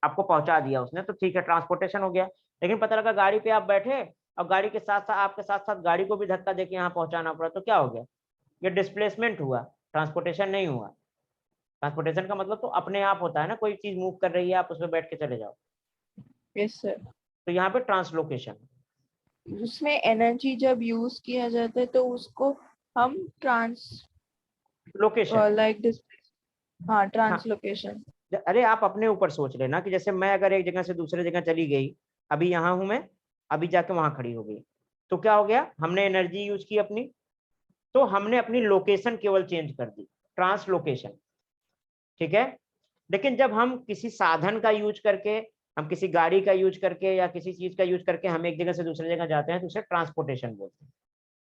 आपको पहुंचा दिया उसने तो ठीक है, ट्रांसपोर्टेशन हो गया। लेकिन पता लगा गाड़ी पे आप बैठे और गाड़ी के साथ साथ आपके साथ साथ गाड़ी को भी धक्का देके यहाँ पहुंचाना पड़ा, तो क्या हो गया, ये डिस्प्लेसमेंट हुआ, ट्रांसपोर्टेशन नहीं हुआ। ट्रांसपोर्टेशन का मतलब तो अपने आप होता है ना, कोई चीज मूव कर रही है आप उसमें बैठ के चले जाओ। Yes sir. तो यहाँ पे ट्रांसलोकेशन, उसमें एनर्जी जब यूज किया जाता है तो उसको हम लोकेशन, लाइक हाँ हाँ। ट्रांसलोकेशन। अरे आप अपने ऊपर सोच लेना कि जैसे मैं अगर एक जगह से दूसरे जगह चली गई, अभी यहाँ हूं मैं, अभी जाके वहां खड़ी हो गई, तो क्या हो गया, हमने एनर्जी यूज की अपनी, तो हमने अपनी लोकेशन केवल चेंज कर दी, ट्रांसलोकेशन। ठीक है। लेकिन जब हम किसी साधन का यूज करके, हम किसी गाड़ी का यूज करके या किसी चीज का यूज करके हम एक जगह से दूसरी जगह जाते हैं तो उसे ट्रांसपोर्टेशन बोलते हैं।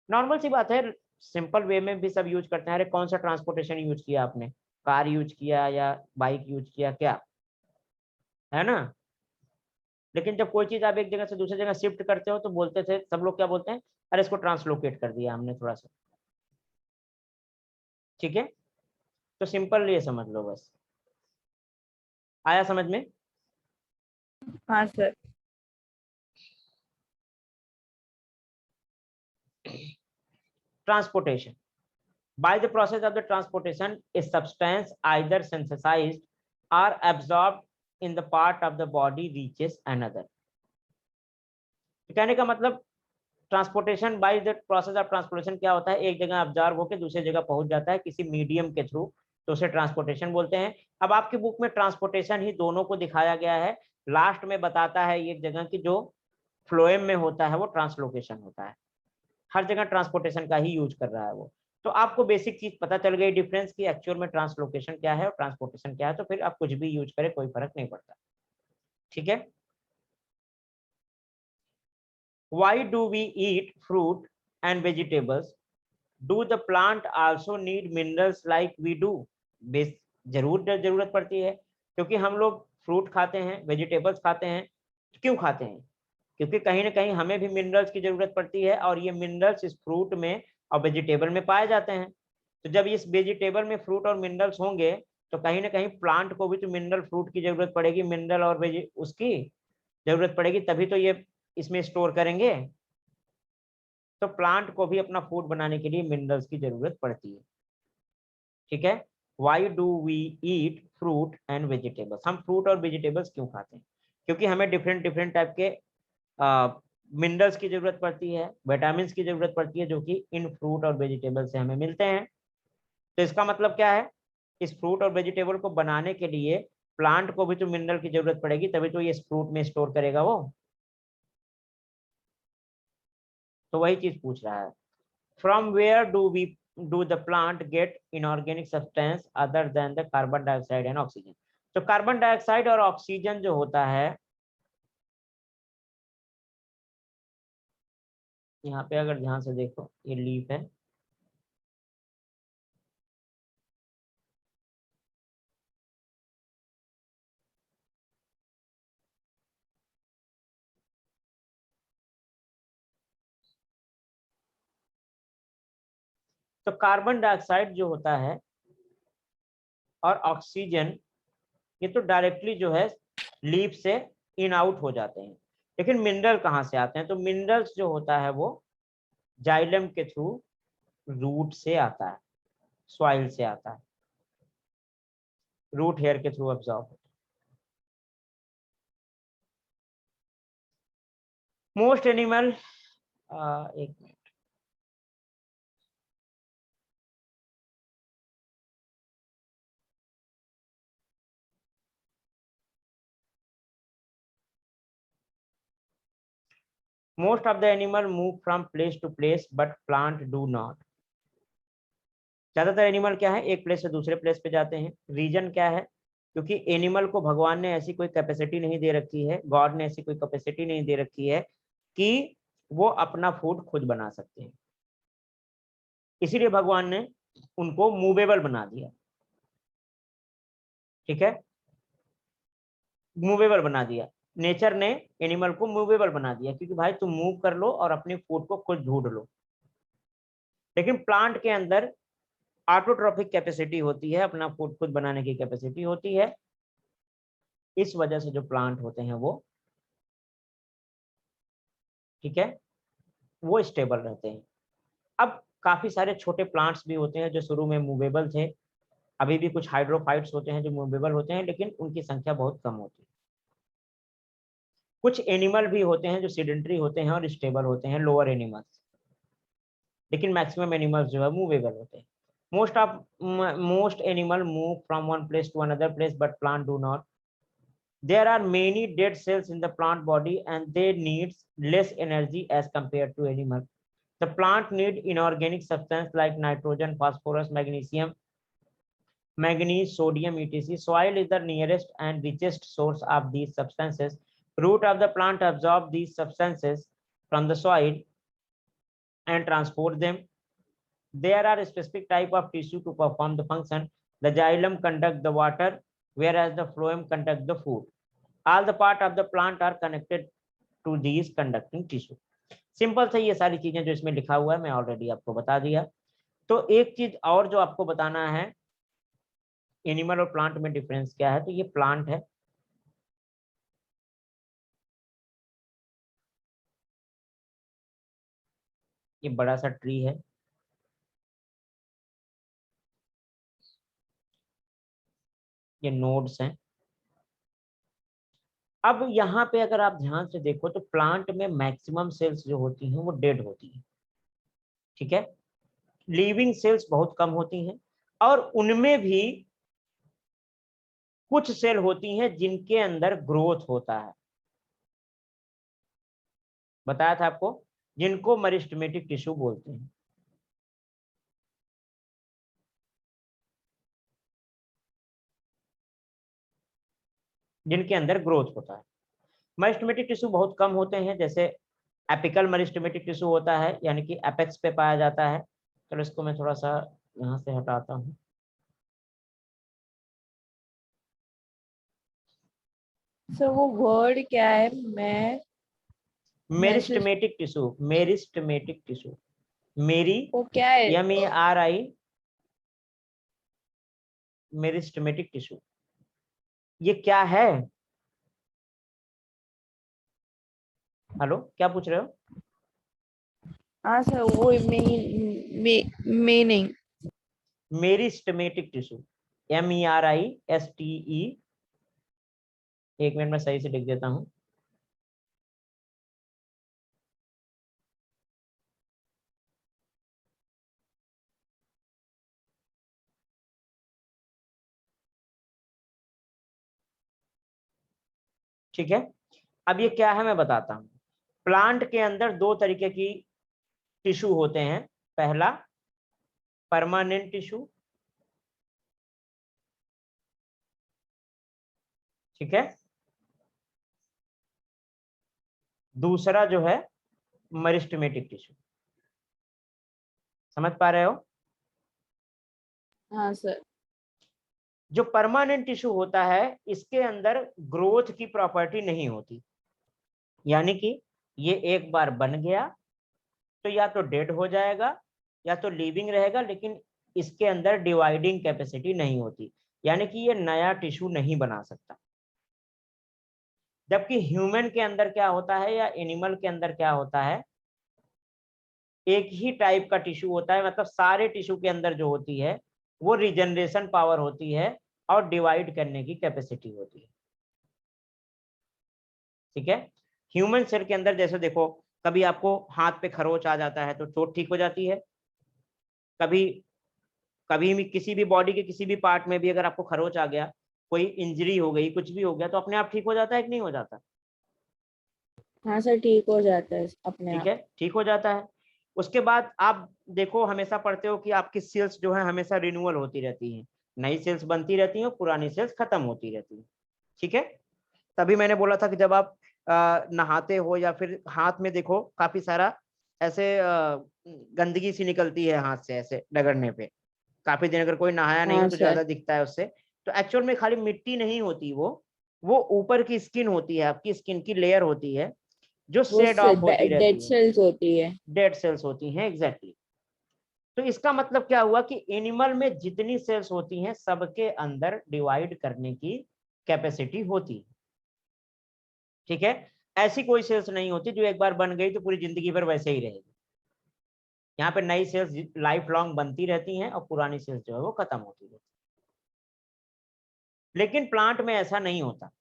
नॉर्मल सी बात है, सिंपल वे में भी सब यूज करते हैं। अरे कौन सा ट्रांसपोर्टेशन यूज किया आपने, कार यूज किया या बाइक यूज किया, क्या है ना। लेकिन जब कोई चीज आप एक जगह से दूसरी जगह शिफ्ट करते हो तो बोलते थे सब लोग, क्या बोलते हैं, अरे इसको ट्रांसलोकेट कर दिया हमने थोड़ा सा। ठीक है। तो सिंपल ये समझ लो बस, आया समझ में। हाँ sir. Transportation, by the process of the transportation a substance either synthesized or absorbed in the part of the body reaches another। कहने का मतलब transportation by the process of transportation क्या होता है, एक जगह ऑब्जर्व होकर दूसरी जगह पहुंच जाता है किसी मीडियम के थ्रू, तो उसे ट्रांसपोर्टेशन बोलते हैं। अब आपकी बुक में ट्रांसपोर्टेशन ही दोनों को दिखाया गया है, लास्ट में बताता है एक जगह की जो फ्लोएम में होता है वो ट्रांसलोकेशन होता है, हर जगह ट्रांसपोर्टेशन का ही यूज कर रहा है वो। तो आपको बेसिक चीज पता चल गई डिफरेंस की एक्चुअल में ट्रांसलोकेशन क्या है और ट्रांसपोर्टेशन क्या है, तो फिर आप कुछ भी यूज करें कोई फर्क नहीं पड़ता। ठीक है। Why do we eat fruit and vegetables? Do the plant also need minerals like we do? जरूरत पड़ती है, क्योंकि हम लोग फ्रूट खाते हैं, वेजिटेबल्स खाते हैं। क्यों खाते हैं, क्योंकि कहीं ना कहीं हमें भी मिनरल्स की जरूरत पड़ती है और ये मिनरल्स इस फ्रूट में और वेजिटेबल में पाए जाते हैं। तो जब इस वेजिटेबल में फ्रूट और मिनरल्स होंगे तो कहीं ना कहीं प्लांट को भी तो मिनरल फ्रूट की जरूरत पड़ेगी, मिनरल और उसकी जरूरत पड़ेगी, तभी तो ये इसमें स्टोर करेंगे। तो प्लांट को भी अपना फूड बनाने के लिए मिनरल्स की जरूरत पड़ती है। ठीक है। Why do we eat fruit and vegetables, हम फ्रूट और वेजिटेबल्स क्यों खाते हैं, क्योंकि हमें डिफरेंट डिफरेंट टाइप के मिनरल्स की जरूरत पड़ती है, विटामिन की जरूरत पड़ती है जो कि इन फ्रूट और वेजिटेबल से हमें मिलते हैं। तो इसका मतलब क्या है, इस फ्रूट और वेजिटेबल को बनाने के लिए प्लांट को भी तो मिनरल की जरूरत पड़ेगी, तभी तो ये इस फ्रूट में स्टोर करेगा वो। तो वही चीज पूछ रहा है, from where do the plant get inorganic substance other than the carbon dioxide and oxygen. तो कार्बन डाइऑक्साइड और ऑक्सीजन जो होता है, यहाँ पे अगर ध्यान से देखो ये लीफ है, तो कार्बन डाइऑक्साइड जो होता है और ऑक्सीजन ये तो डायरेक्टली जो है लीफ से इन आउट हो जाते हैं। लेकिन मिनरल कहाँ से आते हैं, तो मिनरल्स जो होता है वो जाइलम के थ्रू रूट से आता है, सॉइल से आता है, रूट हेयर के थ्रू अब्सॉर्ब होता है। मोस्ट एनिमल, एक मिनट, most of the animal move from place to place but plant do not. ज्यादातर एनिमल क्या है, एक प्लेस से दूसरे प्लेस पे जाते हैं। रीजन क्या है, क्योंकि एनिमल को भगवान ने ऐसी कोई कैपेसिटी नहीं दे रखी है, गॉड ने ऐसी कोई कैपेसिटी नहीं दे रखी है कि वो अपना फूड खुद बना सकते हैं। इसीलिए भगवान ने उनको मूवेबल बना दिया। ठीक है, मूवेबल बना दिया, नेचर ने एनिमल को मूवेबल बना दिया, क्योंकि भाई तुम मूव कर लो और अपने फूड को खुद ढूंढ लो। लेकिन प्लांट के अंदर ऑटोट्रॉफिक कैपेसिटी होती है, अपना फूड खुद बनाने की कैपेसिटी होती है। इस वजह से जो प्लांट होते हैं वो, ठीक है, वो स्टेबल रहते हैं। अब काफी सारे छोटे प्लांट्स भी होते हैं जो शुरू में मूवेबल थे, अभी भी कुछ हाइड्रोफाइट्स होते हैं जो मूवेबल होते हैं, लेकिन उनकी संख्या बहुत कम होती है। कुछ एनिमल भी होते हैं जो सीडेंटरी होते हैं और स्टेबल होते हैं, लोअर एनिमल्स, लेकिन मैक्सिमम एनिमल्स जो है मूवेबल होते हैं। Most animal move from one place to another place but plant do not. There are many dead cells in the plant body and they need less energy as compared to animal. The plant need inorganic substance like nitrogen, phosphorus, magnesium, manganese, sodium, etc. Soil is the nearest and richest source of these substances. Root of the plant absorb these substances from the soil and transport them. There are specific type of tissue to perform the function. The xylem conduct the water, whereas the phloem conduct the food. All the part of the plant are connected to these conducting tissue. Simple से ये सारी चीजें जो इसमें लिखा हुआ है मैं ऑलरेडी आपको बता दिया। तो एक चीज और जो आपको बताना है, एनिमल और प्लांट में डिफरेंस क्या है, तो ये प्लांट है, ये बड़ा सा ट्री है, ये नोड्स हैं। अब यहाँ पे अगर आप ध्यान से देखो तो प्लांट में मैक्सिमम सेल्स जो होती हैं वो डेड होती हैं, ठीक है, लिविंग सेल्स बहुत कम होती हैं, और उनमें भी कुछ सेल होती हैं जिनके अंदर ग्रोथ होता है। बताया था आपको, जिनको मेरिस्टेमेटिक टिश्यू बोलते हैं। जिनके अंदर ग्रोथ होता है। मेरिस्टेमेटिक टिश्यू बहुत कम होते हैं, जैसे एपिकल मेरिस्टेमेटिक टिश्यू होता है, यानी कि एपेक्स पे पाया जाता है। चलो इसको मैं थोड़ा सा यहाँ से हटाता हूँ। सो वो वर्ड क्या है? मैं message meristematic tissue, meristematic tissue, मेरी वो क्या है? MERI, मेरिस्टेमेटिक टिश्यू, ये क्या है? हेलो, क्या पूछ रहे हो? हाँ सर, वो मीनिंग। मेरिस्टेमेटिक टिश्यू, MERISTE, एक मिनट में सही से लिख देता हूँ। ठीक है, अब ये क्या है मैं बताता हूँ। प्लांट के अंदर दो तरीके की टिश्यू होते हैं। पहला परमानेंट टिश्यू, ठीक है, दूसरा जो है मेरिस्टेमेटिक टिश्यू। समझ पा रहे हो? हाँ सर। जो परमानेंट टिश्यू होता है इसके अंदर ग्रोथ की प्रॉपर्टी नहीं होती, यानी कि ये एक बार बन गया तो या तो डेड हो जाएगा या तो लिविंग रहेगा, लेकिन इसके अंदर डिवाइडिंग कैपेसिटी नहीं होती, यानी कि ये नया टिश्यू नहीं बना सकता। जबकि ह्यूमन के अंदर क्या होता है या एनिमल के अंदर क्या होता है, एक ही टाइप का टिश्यू होता है, मतलब सारे टिश्यू के अंदर जो होती है वो रिजनरेशन पावर होती है और डिवाइड करने की कैपेसिटी होती है। ठीक है, ह्यूमन सेल के अंदर जैसे देखो, कभी आपको हाथ पे खरोच आ जाता है तो चोट ठीक हो जाती है, कभी कभी भी किसी भी बॉडी के किसी भी पार्ट में भी अगर आपको खरोच आ गया, कोई इंजरी हो गई, कुछ भी हो गया, तो अपने आप ठीक हो जाता है कि नहीं हो जाता? हाँ सर, ठीक हो जाता है अपने ठीक आप। है, ठीक हो जाता है। उसके बाद आप देखो, हमेशा पढ़ते हो कि आपकी सेल्स जो है हमेशा रिन्यूअल होती रहती है, नई सेल्स बनती रहती हैं, पुरानी सेल्स खत्म होती रहती है। ठीक है, तभी मैंने बोला था कि जब आप नहाते हो या फिर हाथ में देखो काफी सारा ऐसे गंदगी सी निकलती है हाथ से ऐसे रगड़ने पे, काफी दिन अगर कोई नहाया नहीं हो हाँ तो सर, ज्यादा दिखता है उससे। तो एक्चुअल में खाली मिट्टी नहीं होती, वो ऊपर की स्किन होती है, आपकी स्किन की लेयर होती है जो वो शेड ऑफ होती डेड रहती है, सेल्स होती है। डेड सेल्स होती हैं, एग्जैक्टली। तो इसका मतलब क्या हुआ कि एनिमल में जितनी सेल्स होती हैं सबके अंदर डिवाइड करने की कैपेसिटी होती है। ठीक है, ऐसी कोई सेल्स नहीं होती जो एक बार बन गई तो पूरी जिंदगी भर वैसे ही रहेगी। यहाँ पे नई सेल्स लाइफ लॉन्ग बनती रहती हैं और पुरानी सेल्स जो है वो खत्म होती रहती है। लेकिन प्लांट में ऐसा नहीं होता।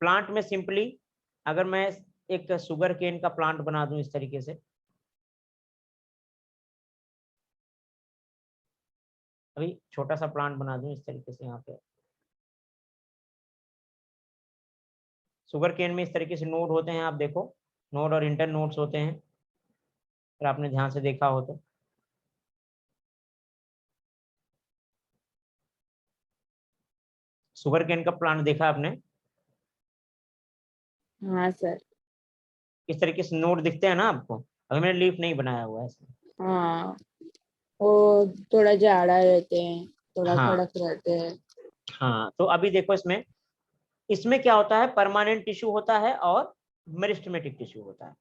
प्लांट में सिंपली, अगर मैं एक शुगर केन का प्लांट बना दूं इस तरीके से, अभी छोटा सा प्लांट बना दूं इस तरीके से, यहाँ पे शुगर केन में इस तरीके से नोड होते हैं, आप देखो नोड और इंटर नोड्स होते हैं, अगर आपने ध्यान से देखा हो तो। शुगर केन का प्लांट देखा आपने? हाँ सर। इस तरीके से नोड दिखते हैं ना आपको, अगर मैंने लीफ नहीं बनाया हुआ है इसमें। हाँ, वो थोड़ा जाड़ा रहते हैं, थोड़ा हाँ कड़क रहते हैं। हाँ, तो अभी देखो इसमें, इसमें क्या होता है, परमानेंट टिश्यू होता है और मेरिस्टेमेटिक टिश्यू होता है।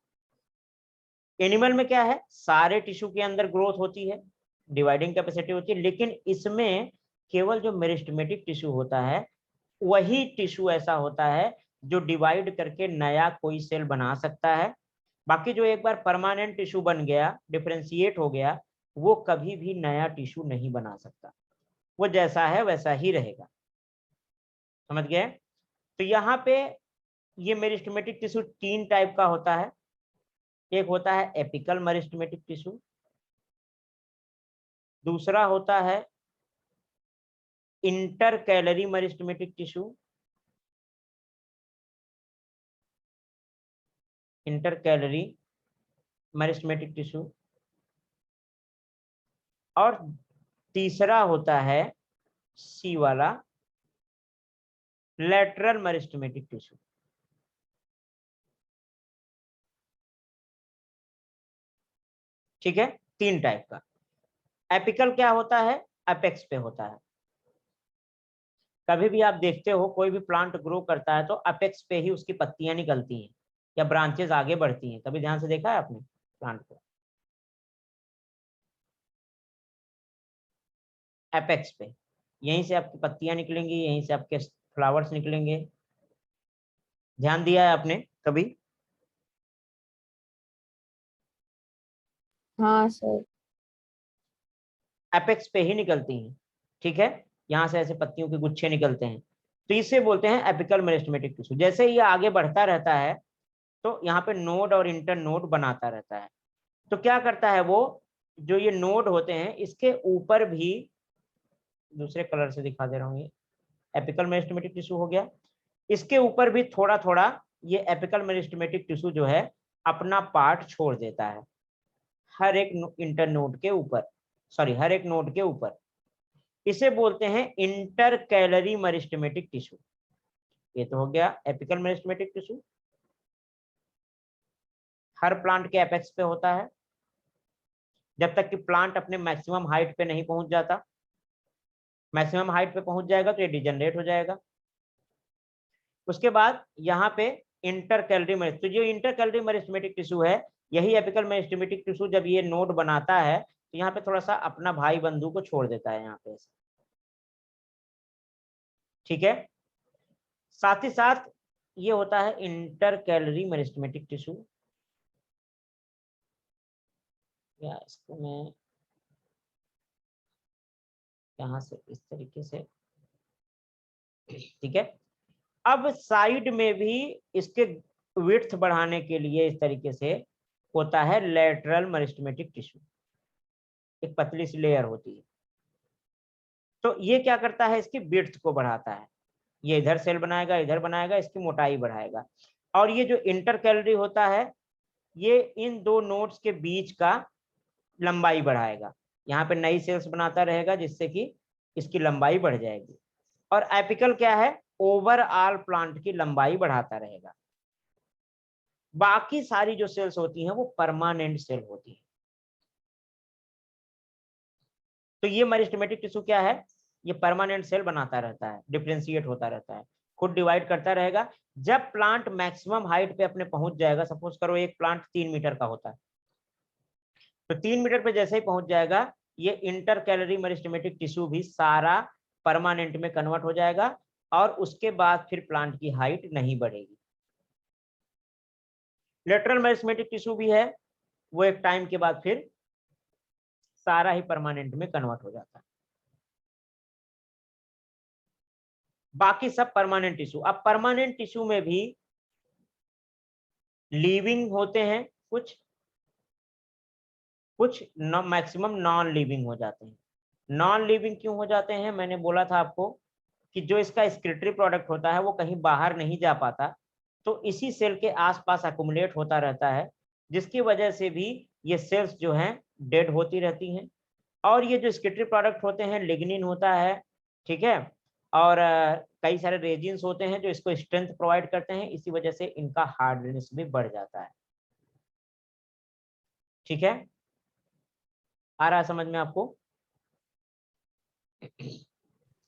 एनिमल में क्या है, सारे टिश्यू के अंदर ग्रोथ होती है, डिवाइडिंग कैपेसिटी होती है, लेकिन इसमें केवल जो मेरिस्टेमेटिक टिश्यू होता है वही टिश्यू ऐसा होता है जो डिवाइड करके नया कोई सेल बना सकता है। बाकी जो एक बार परमानेंट टिश्यू बन गया, डिफरेंशिएट हो गया, वो कभी भी नया टिश्यू नहीं बना सकता, वो जैसा है वैसा ही रहेगा। समझ गए? तो यहाँ पे ये मेरिस्टेमेटिक टिश्यू तीन टाइप का होता है। एक होता है एपिकल मेरिस्टेमेटिक टिश्यू, दूसरा होता है inter calorie meristematic tissue, inter calorie meristematic tissue, और तीसरा होता है सी वाला लेटरल मेरिस्टेमेटिक टिश्यू। ठीक है, तीन टाइप का। एपिकल क्या होता है, अपेक्स पे होता है। कभी भी आप देखते हो कोई भी प्लांट ग्रो करता है तो अपेक्स पे ही उसकी पत्तियां निकलती हैं या ब्रांचेस आगे बढ़ती हैं, कभी ध्यान से देखा है आपने प्लांट को? एपेक्स पे, यहीं से आपकी पत्तियां निकलेंगी, यहीं से आपके फ्लावर्स निकलेंगे। ध्यान दिया है आपने कभी? हाँ सर। एपेक्स पे ही निकलती हैं। ठीक है, यहाँ से ऐसे पत्तियों के गुच्छे निकलते हैं, तो इसे बोलते हैं एपिकल मेरिस्टेमेटिक टिश्यू। जैसे ये आगे बढ़ता रहता है तो यहाँ पे नोड और इंटर नोड बनाता रहता है। तो क्या करता है वो, जो ये नोड होते हैं इसके ऊपर भी, दूसरे कलर से दिखा दे रहा हूँ, ये एपिकल मेरिस्टेमेटिक टिश्यू हो गया, इसके ऊपर भी थोड़ा थोड़ा ये एपिकल मेरिस्टेमेटिक टिश्यू जो है अपना पार्ट छोड़ देता है, हर एक इंटर नोड के ऊपर, सॉरी हर एक नोड के ऊपर। इसे बोलते हैं इंटर कैलरी मेरिस्टेमेटिक टिश्यू। ये तो हो गया एपिकल मेरिस्टेमेटिक टिश्यू, हर प्लांट के एपेक्स पे होता है जब तक कि प्लांट अपने मैक्सिमम हाइट पे नहीं पहुंच जाता। मैक्सिमम हाइट पे पहुंच जाएगा तो ये डिजनरेट हो जाएगा। उसके बाद यहाँ पे इंटर कैलरी तो जो इंटर कैलरी मेरिस्टेमेटिक टिश्यू है, यही एपिकल मेरिस्टेमेटिक टिश्यू जब ये नोड बनाता है तो यहाँ पे थोड़ा सा अपना भाई बंधु को छोड़ देता है यहाँ पे। ठीक है, साथ ही साथ ये होता है इंटर कैलरी मेरिस्टेमेटिक टिश्यू। या इसको मैं यहाँ से इस तरीके से, ठीक है। अब साइड में भी इसके विड्थ बढ़ाने के लिए इस तरीके से होता है लेटरल मेरिस्टेमेटिक टिश्यू, एक पतली सी लेयर होती है। तो ये क्या करता है, इसकी विड्थ को बढ़ाता है, ये इधर सेल बनाएगा, इधर बनाएगा, इसकी मोटाई बढ़ाएगा। और ये जो इंटर कैलोरी होता है, ये इन दो नोड्स के बीच का लंबाई बढ़ाएगा, यहाँ पे नई सेल्स बनाता रहेगा जिससे कि इसकी लंबाई बढ़ जाएगी। और एपिकल क्या है, ओवरऑल प्लांट की लंबाई बढ़ाता रहेगा। बाकी सारी जो सेल्स होती हैं वो परमानेंट सेल होती है। तो ये मेरिस्टेमेटिक टिश्यू क्या है, ये परमानेंट सेल बनाता रहता है, डिफरेंशिएट होता रहता है, खुद डिवाइड करता रहेगा। जब प्लांट मैक्सिमम हाइट पे अपने पहुंच जाएगा, सपोज करो एक प्लांट 3 मीटर का होता है, तो 3 मीटर पे जैसे ही पहुंच जाएगा, ये इंटर कैलोरी मेरिस्टेमेटिक टिश्यू भी सारा परमानेंट में कन्वर्ट हो जाएगा, और उसके बाद फिर प्लांट की हाइट नहीं बढ़ेगी। लेटरल मेरिस्टेमेटिक टिश्यू भी है, वो एक टाइम के बाद फिर सारा ही परमानेंट में कन्वर्ट हो जाता है। बाकी सब परमानेंट टिश्यू। अब परमानेंट टिश्यू में भी लिविंग होते हैं कुछ, कुछ मैक्सिमम नॉन लिविंग हो जाते हैं। नॉन लिविंग क्यों हो जाते हैं, मैंने बोला था आपको कि जो इसका एक्सक्रीटरी प्रोडक्ट होता है वो कहीं बाहर नहीं जा पाता, तो इसी सेल के आसपास अकुमुलेट होता रहता है, जिसकी वजह से भी ये सेल्स जो हैं डेड होती रहती हैं। और ये जो एक्सक्रीटरी प्रोडक्ट होते हैं, लिग्निन होता है, ठीक है, और कई सारे रेजिन्स होते हैं जो इसको स्ट्रेंथ प्रोवाइड करते हैं, इसी वजह से इनका हार्डनेस भी बढ़ जाता है। ठीक है, आ रहा है समझ में आपको?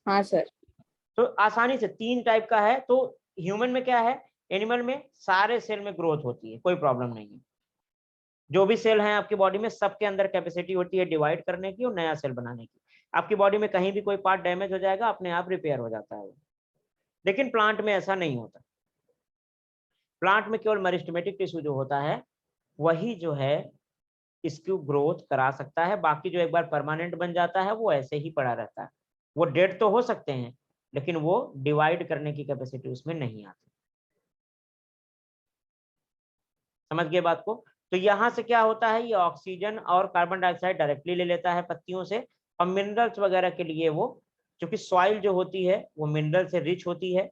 हाँ सर। तो आसानी से 3 टाइप का है। तो ह्यूमन में क्या है, एनिमल में सारे सेल में ग्रोथ होती है, कोई प्रॉब्लम नहीं है। जो भी सेल हैं आपकी बॉडी में, सबके अंदर कैपेसिटी होती है डिवाइड करने की और नया सेल बनाने की। आपकी बॉडी में कहीं भी कोई पार्ट डैमेज हो जाएगा, अपने आप रिपेयर हो जाता है। लेकिन प्लांट में ऐसा नहीं होता। प्लांट में केवल मेरिस्टेमेटिक टिश्यू जो होता है वही जो है इसकी ग्रोथ करा सकता है। बाकी जो एक बार परमानेंट बन जाता है वो ऐसे ही पड़ा रहता है। वो डेड तो हो सकते हैं, लेकिन वो डिवाइड करने की कैपेसिटी उसमें नहीं आती। समझ गए बात को? तो यहाँ से क्या होता है, ये ऑक्सीजन और कार्बन डाइऑक्साइड डायरेक्टली ले लेता है पत्तियों से, और मिनरल्स वगैरह के लिए वो, क्योंकि सॉइल जो होती है वो मिनरल से रिच होती है,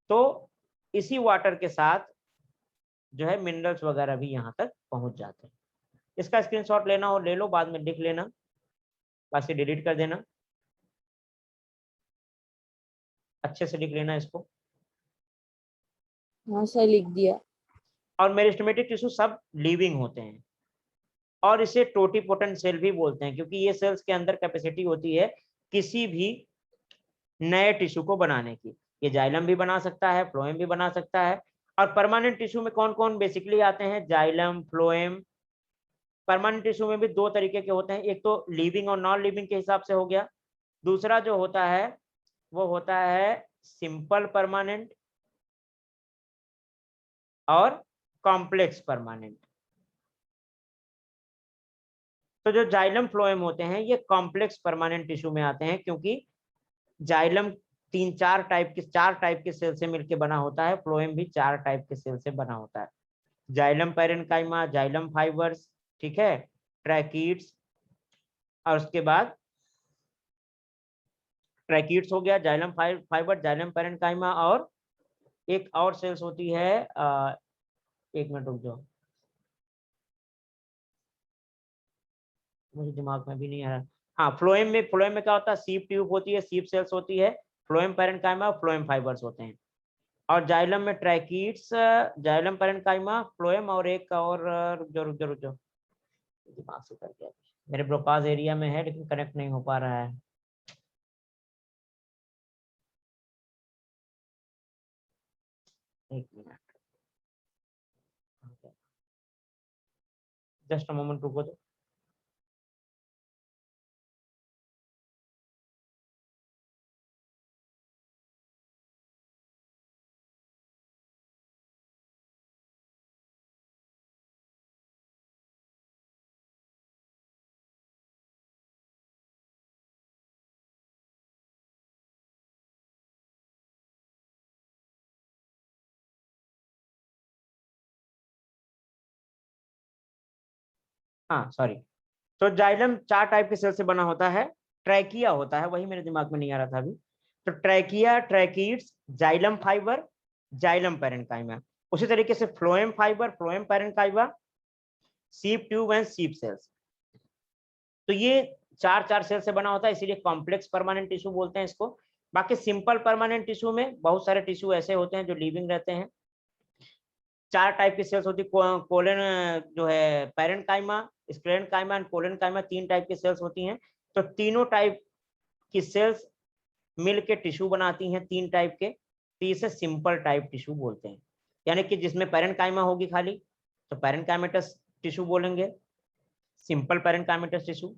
तो इसी वाटर के साथ जो है मिनरल्स वगैरह भी यहाँ तक पहुंच जाते हैं। इसका स्क्रीनशॉट लेना हो ले लो, बाद में लिख लेना, बस ये डिलीट कर देना, अच्छे से लिख लेना इसको। हाँ सर, लिख दिया। और मेरिस्टेमेटिक टिश्यू सब लिविंग होते हैं, और इसे टोटीपोटेंट सेल भी बोलते हैं, क्योंकि ये सेल्स के अंदर कैपेसिटी होती है किसी भी नए टिश्यू को बनाने की। ये जाइलम भी बना सकता है, फ्लोएम भी बना सकता है। और परमानेंट टिश्यू में कौन कौन बेसिकली आते हैं, जाइलम, फ्लोएम। परमानेंट टिश्यू में भी 2 तरीके के होते हैं, एक तो लिविंग और नॉन लिविंग के हिसाब से हो गया, दूसरा जो होता है वो होता है सिंपल परमानेंट और कॉम्प्लेक्स परमानेंट। तो जो जाइलम फ्लोएम होते हैं ये कॉम्प्लेक्स परमानेंट टिश्यू में आते हैं, क्योंकि जाइलम 4 टाइप के सेल से मिलकर बना होता है, फ्लोएम भी 4 टाइप के सेल से बना होता है। जाइलम पैरेन्काइमा, जाइलम फाइबर्स, ठीक है, ट्रैकीड्स, और उसके बाद ट्रैकीड्स हो गया, जाइलम फाइबर, जाइलम पैरेन्काइमा, और एक और सेल्स होती है, एक मिनट रुक जाओ, मुझे दिमाग में भी नहीं आ रहा। हाँ, फ्लोएम में क्या होता है, सीप ट्यूब होती है, सीप सेल्स होती है, फ्लोएम पैरेन्काइमा और फ्लोएम फाइबर्स होते हैं। और जाइलम में ट्रैकीड्स, जाइलम पैरेन्काइमा, फ्लोएम, और एक और, रुक जाओ, दिमाग से कर गया, मेरे ब्रोकाज एरिया में है लेकिन कनेक्ट नहीं हो पा रहा है। एक मिनट, जस्ट अ मोमेंट रुको तो। हाँ सॉरी, तो जाइलम 4 टाइप के सेल से बना होता है। ट्रैकिया होता है, वही मेरे दिमाग में नहीं आ रहा था अभी। तो trachea, tracheids, xylem fibre, xylem parenchyma. उसी तरीके से फ्लोएम फाइबर, फ्लोएम पैरेन्काइमा, सीप ट्यूब एंड सीप सेल्स। तो ये 4 सेल से बना होता है, इसीलिए कॉम्प्लेक्स परमानेंट टिश्यू बोलते हैं इसको। बाकी सिंपल परमानेंट टिश्यू में बहुत सारे टिश्यू ऐसे होते हैं जो लिविंग रहते हैं। 4 टाइप की सेल्स होती है, कोलन जो है parenchyma, sclerenchyma and collenchyma, 3 type की सेल्स होती हैं। तो तीनों टाइप की सेल्स मिलके टिश्यू बनाती हैं 3 टाइप के, तो इसे सिंपल टाइप टिश्यू बोलते हैं। यानी कि जिसमें पैरेन्काइमा होगी खाली तो पैरेन्काइमेटस टिश्यू बोलेंगे, सिंपल पैरेन्काइमेटस टिश्यू।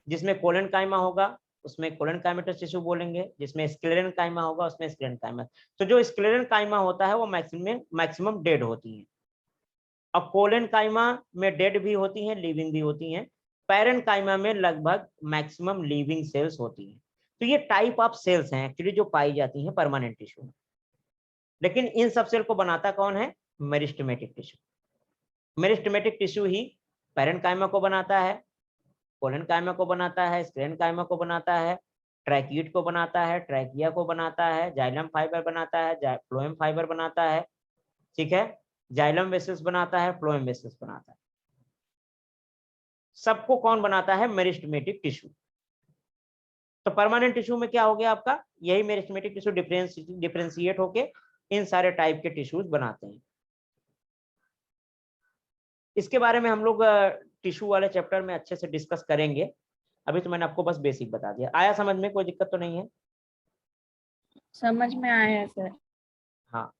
जिसमें कोलेनकाइमा होगा उसमें कोलेनकाइमेटस टिश्यू बोलेंगे, जिसमें स्क्लेरेन्काइमा होगा उसमें स्क्लेरेन्काइमा। तो जो स्क्लेरेन्काइमा होता है वो मैक्सिमम डेड होती है। अब कोलेनकाइमा में डेड भी होती हैं, लिविंग भी होती हैं। पैरेन्काइमा में लगभग मैक्सिमम लिविंग सेल्स होती हैं। तो ये टाइप ऑफ सेल्स हैं एक्चुअली जो पाई जाती हैं परमानेंट टिश्यू में। लेकिन इन सब सेल को बनाता कौन है? Meristematic tissue. मेरिस्टेमेटिक टिश्यू ही पैरेन्काइमा को बनाता है, कोलेनकाइमा को बनाता है, स्क्लेरेन्काइमा को बनाता है, ट्रैकीड को बनाता है, ट्रैकिया को बनाता है, जाइलम फाइबर बनाता है, फ्लोएम फाइबर बनाता है, ठीक है, जाइलम वेसल्स बनाता है, फ्लोएम वेसल्स बनाता है। सबको कौन बनाता है? Meristematic tissue. तो परमानेंट टिश्यू में क्या हो गया आपका? यही मेरिस्टेमेटिक टिश्यू डिफरेंशिएट होके इन सारे टाइप के टिश्यूज बनाते हैं। इसके बारे में हम लोग टिश्यू वाले चैप्टर में अच्छे से डिस्कस करेंगे। अभी तो मैंने आपको बस बेसिक बता दिया। आया समझ में? कोई दिक्कत तो नहीं है? समझ में आया सर। हाँ,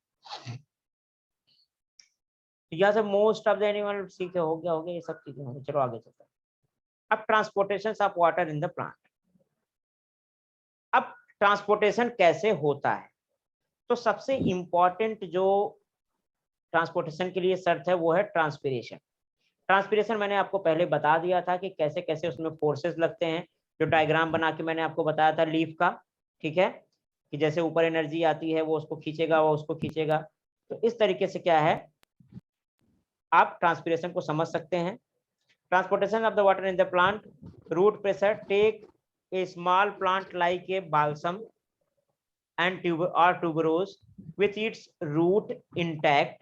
यहाँ से मोस्ट ऑफ द एनिमल सीखे हो गया ये सब चीजें होंगी। चलो आगे चलते हैं। अब transportation of water in the plant. अब ट्रांसपोर्टेशन कैसे होता है? तो सबसे इंपॉर्टेंट जो ट्रांसपोर्टेशन के लिए शर्त है वो है ट्रांसपिरेशन। ट्रांसपिरेशन मैंने आपको पहले बता दिया था कि कैसे कैसे उसमें फोर्सेस लगते हैं, जो डायग्राम बना के मैंने आपको बताया था लीफ का, ठीक है, कि जैसे ऊपर एनर्जी आती है वो उसको खींचेगा, वो उसको खींचेगा। तो इस तरीके से क्या है, आप ट्रांसपिरेशन को समझ सकते हैं। Transportation of the water in the plant, root pressure, take a small plant like a balsam and tuberose with its root intact,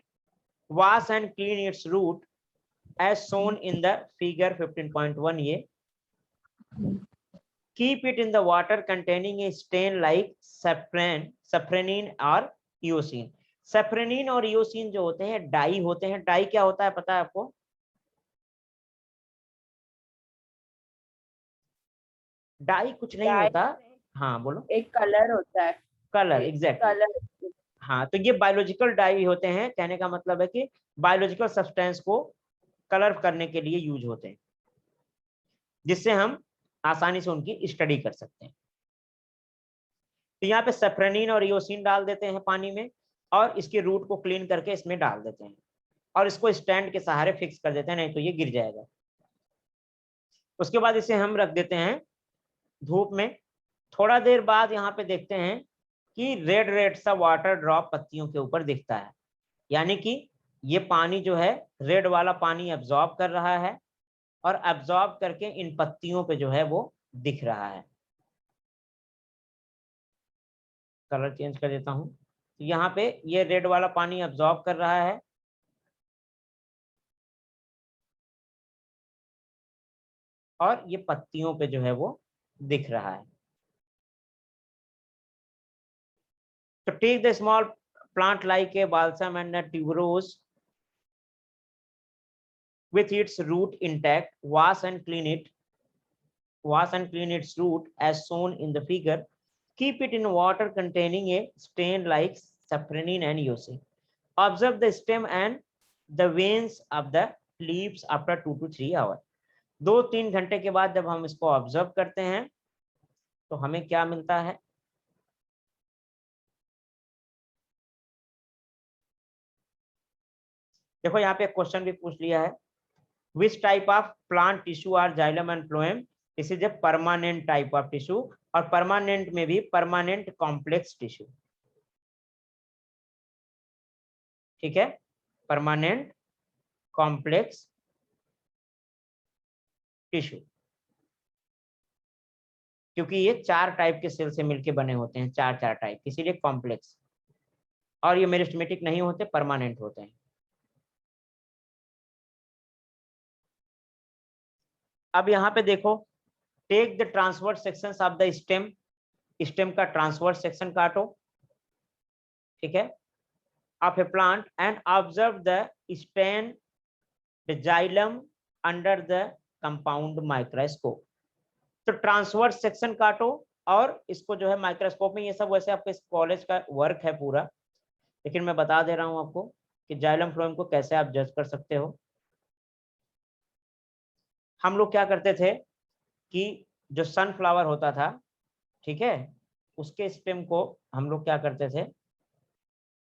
wash and clean its root as shown in the figure 15.1a. Keep it in the water containing a stain like safranin or eosine. सैफ्रेनिन और eosin जो होते हैं die होते हैं। Die क्या होता है पता है आपको? डाई कुछ नहीं होता। हाँ बोलो। एक कलर होता है। Colour, exactly. कलर। हाँ, तो ये बायोलॉजिकल डाई होते हैं। कहने का मतलब है कि बायोलॉजिकल सब्सटेंस को कलर करने के लिए यूज होते हैं, जिससे हम आसानी से उनकी स्टडी कर सकते हैं। तो यहाँ पे सैफ्रेनिन और इयोसिन डाल देते हैं पानी में, और इसके रूट को क्लीन करके इसमें डाल देते हैं, और इसको स्टैंड के सहारे फिक्स कर देते हैं, नहीं तो ये गिर जाएगा। उसके बाद इसे हम रख देते हैं धूप में। थोड़ा देर बाद यहाँ पे देखते हैं कि रेड रेड सा वाटर ड्रॉप पत्तियों के ऊपर दिखता है, यानी कि ये पानी जो है रेड वाला पानी एब्जॉर्ब कर रहा है, और एब्जॉर्ब करके इन पत्तियों पे जो है वो दिख रहा है। कलर चेंज कर देता हूं। तो यहाँ पे ये रेड वाला पानी एब्जॉर्ब कर रहा है, और ये पत्तियों पे जो है वो दिख रहा है। तो take the small plant like a balsam and a tuberose with its root intact, wash and clean its root as shown in the figure. Keep it in water containing a stain like safranin and eosin. Observe the stem and the veins of the leaves after 2 to 3 hours. 2-3 घंटे के बाद जब हम इसको observe करते हैं तो हमें क्या मिलता है? देखो यहाँ पे क्वेश्चन भी पूछ लिया है, which type of plant tissue are xylem and phloem? This is a permanent type of tissue, और permanent में भी permanent complex tissue, ठीक है, permanent complex टिश्यू, क्योंकि ये 4 टाइप के सेल से मिलके बने होते हैं, 4 टाइप, इसीलिए कॉम्प्लेक्स। और ये मेरिस्टेमेटिक नहीं होते, परमानेंट होते हैं। अब यहाँ पे देखो, take the transverse sections of the stem, stem का ट्रांसवर्स सेक्शन काटो, ठीक है, of a plant and observe the stem, the xylem under the compound microscope. तो ट्रांसवर्स सेक्शन काटो और इसको जो है माइक्रोस्कोप में, ये सब वैसे आपके कॉलेज का वर्क है पूरा, लेकिन मैं बता दे रहा हूँ आपको कि जाइलम फ्लोएम को कैसे आप जज कर सकते हो। हम लोग क्या करते थे कि जो सनफ्लावर होता था, ठीक है, उसके स्टेम को हम लोग क्या करते थे,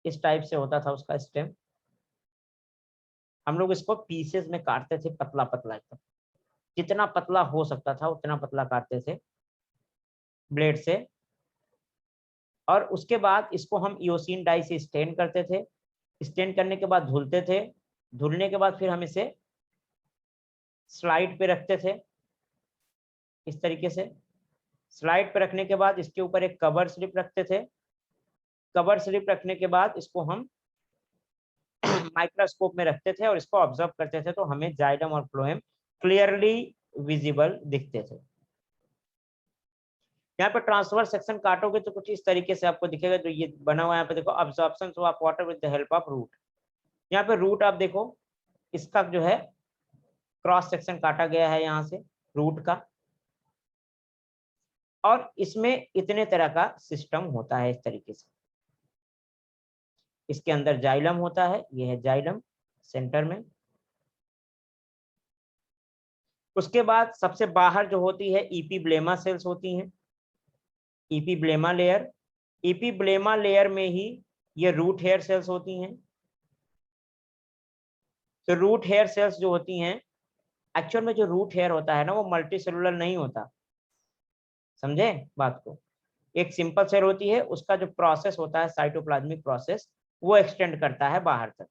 इस टाइप से होता था उसका स्टेम, हम लोग इसको पीसेस में काटते थे, पतला पतला एकदम, जितना पतला हो सकता था उतना पतला काटते थे ब्लेड से, और उसके बाद इसको हम इओसिन डाई से स्टेन करते थे, स्टेन करने के बाद धुलते थे, धुलने के बाद फिर हम इसे स्लाइड पे रखते थे, इस तरीके से स्लाइड पे रखने के बाद इसके ऊपर एक कवर स्लिप रखते थे, कवर स्लिप रखने के बाद इसको हम माइक्रोस्कोप में रखते थे और इसको ऑब्जर्व करते थे, तो हमें जाइलम और फ्लोएम क्लियरली विजिबल दिखते थे। यहाँ पे ट्रांसफर सेक्शन काटोगे तो कुछ इस तरीके से आपको दिखेगा, जो ये बना हुआ है यहाँ पे देखो, absorption of water with the help of root. यहाँ पे रूट आप देखो, इसका जो है क्रॉस सेक्शन काटा गया है यहाँ से रूट का, और इसमें इतने तरह का सिस्टम होता है इस तरीके से। इसके अंदर जाइलम होता है, ये है जाइलम सेंटर में। उसके बाद सबसे बाहर जो होती है इपीब्लेमा सेल्स होती हैं, इपीब्लेमा लेयर, इपीब्लेमा लेयर में ही ये रूट हेयर सेल्स होती हैं। तो रूट हेयर सेल्स जो होती हैं, एक्चुअल में जो रूट हेयर होता है ना, वो मल्टी सेलुलर नहीं होता, समझे बात को। एक सिंपल सेल होती है, उसका जो प्रोसेस होता है साइटोप्लाज्मिक प्रोसेस, वो एक्सटेंड करता है बाहर तक,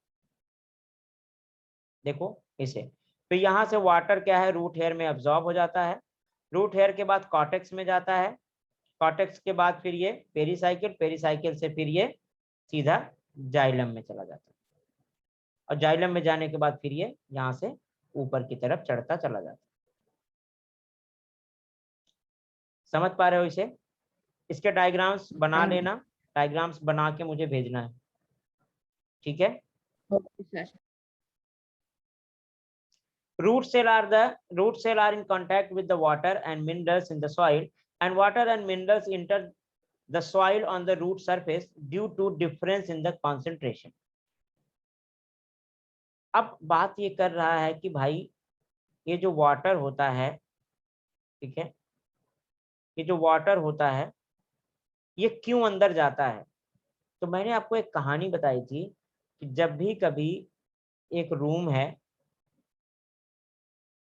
देखो इसे। तो यहाँ से वाटर क्या है, रूट हेयर में अब्जॉर्ब हो जाता है, रूट हेयर के बाद कॉर्टेक्स में जाता है, कॉर्टेक्स के बाद फिर ये पेरिसाइकिल, पेरिसाइकिल से फिर ये सीधा जाइलम में चला जाता है, और जाइलम में जाने के बाद फिर ये यहाँ से ऊपर की तरफ चढ़ता चला जाता है। समझ पा रहे हो इसे? इसके डायग्राम्स बना हाँ लेना, डायग्राम्स बना के मुझे भेजना है, ठीक है। Okay sir. Root cell are in contact with the water and minerals in the soil, and water and minerals enter the soil on the root surface due to difference in the concentration. अब बात ये कर रहा है कि भाई ये जो वाटर होता है, ठीक है, ये जो वाटर होता है ये क्यों अंदर जाता है। तो मैंने आपको एक कहानी बताई थी कि जब भी कभी एक रूम है,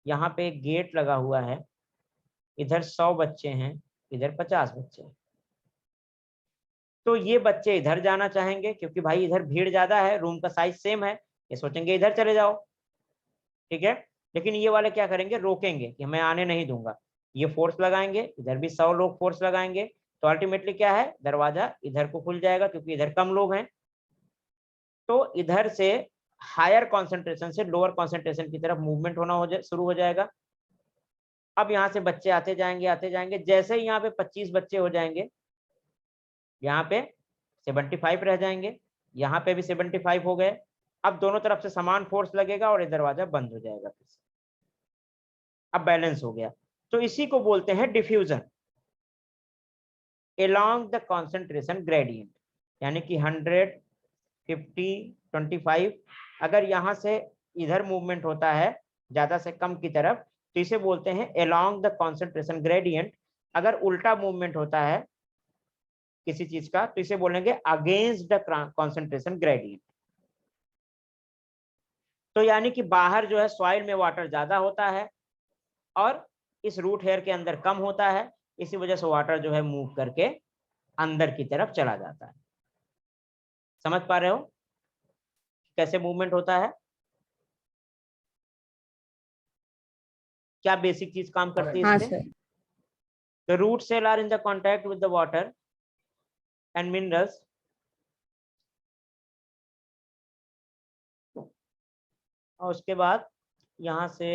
यहाँ पे एक गेट लगा हुआ है, इधर 100 बच्चे हैं, इधर 50 बच्चे हैं, तो ये बच्चे इधर जाना चाहेंगे क्योंकि भाई इधर भीड़ ज्यादा है, रूम का साइज सेम है, ये सोचेंगे इधर चले जाओ, ठीक है। लेकिन ये वाले क्या करेंगे, रोकेंगे कि मैं आने नहीं दूंगा, ये फोर्स लगाएंगे, इधर भी 100 लोग फोर्स लगाएंगे, तो अल्टीमेटली क्या है, दरवाजा इधर को खुल जाएगा क्योंकि इधर कम लोग हैं, तो इधर से हायर कॉन्सेंट्रेशन से लोअर कॉन्सेंट्रेशन की तरफ मूवमेंट होना शुरू हो जाएगा। अब यहाँ से बच्चे आते जाएंगे, जैसे ही यहाँ पे 25 बच्चे हो जाएंगे, यहाँ पे 75 रह जाएंगे, यहाँ पे भी 75 हो गए, अब दोनों तरफ से समान फोर्स लगेगा और ये दरवाजा बंद हो जाएगा फिर से। अब बैलेंस हो गया, तो इसी को बोलते हैं diffusion along the concentration gradient, यानी कि 100, 50, 25, अगर यहाँ से इधर मूवमेंट होता है ज्यादा से कम की तरफ, तो इसे बोलते हैं along द कॉन्सेंट्रेशन ग्रेडियंट। अगर उल्टा मूवमेंट होता है किसी चीज का, तो इसे बोलेंगे अगेंस्ट द कॉन्सेंट्रेशन ग्रेडियंट। तो यानी कि बाहर जो है सॉइल में वाटर ज्यादा होता है और इस रूट हेयर के अंदर कम होता है, इसी वजह से वाटर जो है मूव करके अंदर की तरफ चला जाता है। समझ पा रहे हो कैसे मूवमेंट होता है? क्या बेसिक चीज काम करती है हाँ इससे? Sir. The root cell are in the contact with the water and minerals और उसके बाद यहाँ से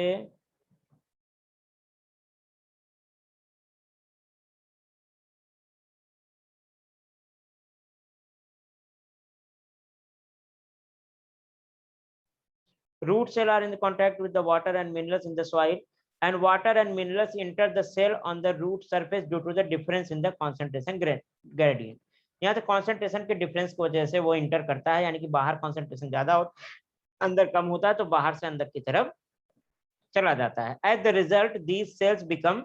root cell are in the contact with the water and minerals in the soil and water and minerals enter the cell on the root surface due to the difference in the concentration gradient. यहाँ तो concentration के difference की वजह से वो inter करता है, यानी कि बाहर concentration ज्यादा हो अंदर कम होता है तो बाहर से अंदर की तरफ चला जाता है. As the result these cells become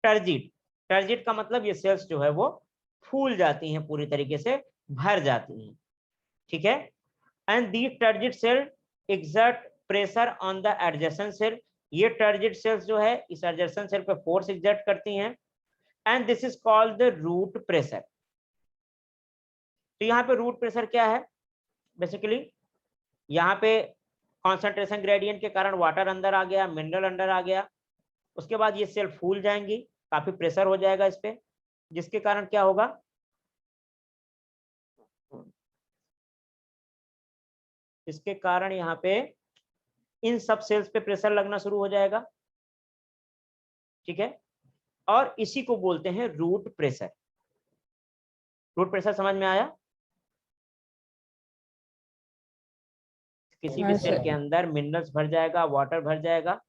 turgid. turgid का मतलब ये cells जो है वो फूल जाती हैं, पूरी तरीके से भर जाती हैं. ठीक है. And these turgid cell exert pressure on the adjacent cell. ये turgid cells जो है इस adjacent cell पे force exert करती हैं and this is called the root pressure. तो यहाँ पे root pressure क्या है? बेसिकली यहाँ पे concentration gradient के कारण वाटर अंदर आ गया, मिनरल अंदर आ गया, उसके बाद ये सेल फूल जाएंगी, काफी प्रेशर हो जाएगा इस पे, जिसके कारण क्या होगा? इसके कारण यहाँ पे इन सब सेल्स पे प्रेशर लगना शुरू हो जाएगा. ठीक है. और इसी को बोलते हैं रूट प्रेशर. रूट प्रेशर समझ में आया? किसी भी सेल के अंदर मिनरल्स भर जाएगा, वाटर भर जाएगा,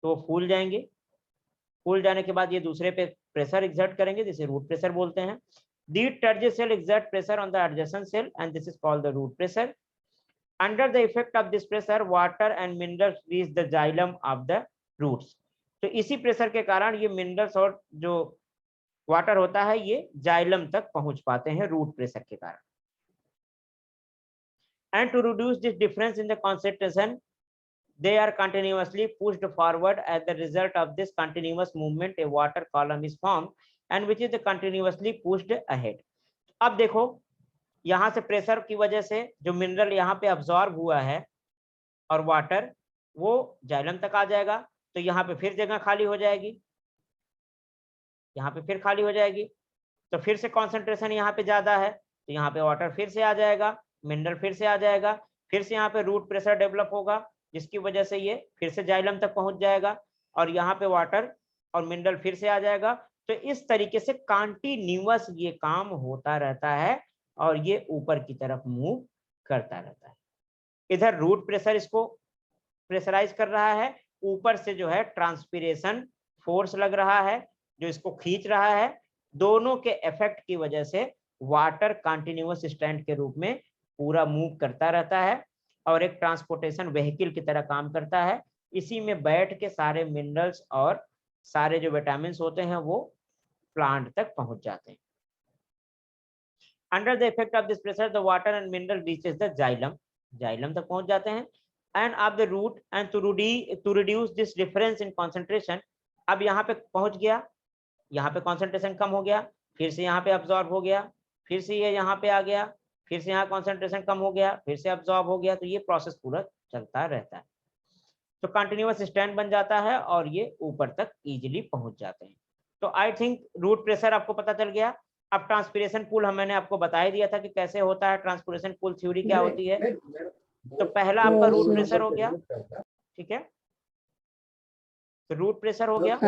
तो फूल जाएंगे. फूल जाने के बाद ये दूसरे पे प्रेशर एक्सर्ट करेंगे, जिसे रूट प्रेशर बोलते हैं. The turgid cell exert pressure on the adjacent cell and this is called the root pressure. Under the effect of this pressure, water and minerals reach the xylem of the roots. तो इसी pressure के कारण ये minerals और जो water होता है ये जाइलम तक पहुंच पाते हैं रूट प्रेशर के कारण. And to reduce this difference in the concentration, they are continuously pushed forward. As the result of this continuous movement, a water column is formed and which is continuously pushed ahead. अब देखो यहाँ से pressure की वजह से जो mineral यहाँ पे अब्सॉर्ब हुआ है और वाटर वो जाइलम तक आ जाएगा, तो यहाँ पे फिर जगह खाली हो जाएगी, यहाँ पे फिर खाली हो जाएगी, तो फिर से कॉन्सेंट्रेशन यहाँ पे ज्यादा है, तो यहाँ पे वाटर फिर से आ जाएगा, मिनरल फिर से आ जाएगा, फिर से यहाँ पे रूट प्रेशर डेवलप होगा, जिसकी वजह से ये फिर से जाइलम तक पहुंच जाएगा और यहाँ पे वाटर और मिनरल फिर से आ जाएगा. तो इस तरीके से कंटिन्यूअस ये काम होता रहता है और ये ऊपर की तरफ मूव करता रहता है. इधर रूट प्रेशर इसको प्रेशराइज कर रहा है, ऊपर से जो है ट्रांसपिरेशन फोर्स लग रहा है जो इसको खींच रहा है. दोनों के इफेक्ट की वजह से वाटर कंटिन्यूअस स्टैंड के रूप में पूरा मूव करता रहता है और एक ट्रांसपोर्टेशन व्हीकल की तरह काम करता है. इसी में बैठ के सारे मिनरल्स और सारे जो विटामिन होते हैं वो प्लांट तक पहुंच जाते हैं. Under the effect of this pressure the water and mineral reaches the xylem. Xylem तक पहुंच जाते हैं end of the root and to reduce this difference in concentration. अब यहाँ पे पहुंच गया, यहाँ पे कॉन्सेंट्रेशन कम हो गया, फिर से यहाँ पे अब्सॉर्ब हो गया, फिर से ये यहाँ पे आ गया, फिर से यहाँ कॉन्सेंट्रेशन कम हो गया, फिर से अब्सॉर्ब हो गया. तो ये प्रोसेस पूरा चलता रहता है. तो कंटिन्यूअस स्टैंड बन जाता है और ये ऊपर तक इजीली पहुंच जाते हैं. तो आई थिंक रूट प्रेशर आपको पता चल गया. अब ट्रांसपिरेशन पूल मैंने आपको बता ही दिया था कि कैसे होता है. ट्रांसपिरेशन पूल थ्योरी क्या होती है? तो पहला आपका रूट प्रेशर हो गया. ठीक है, तो रूट प्रेशर हो गया.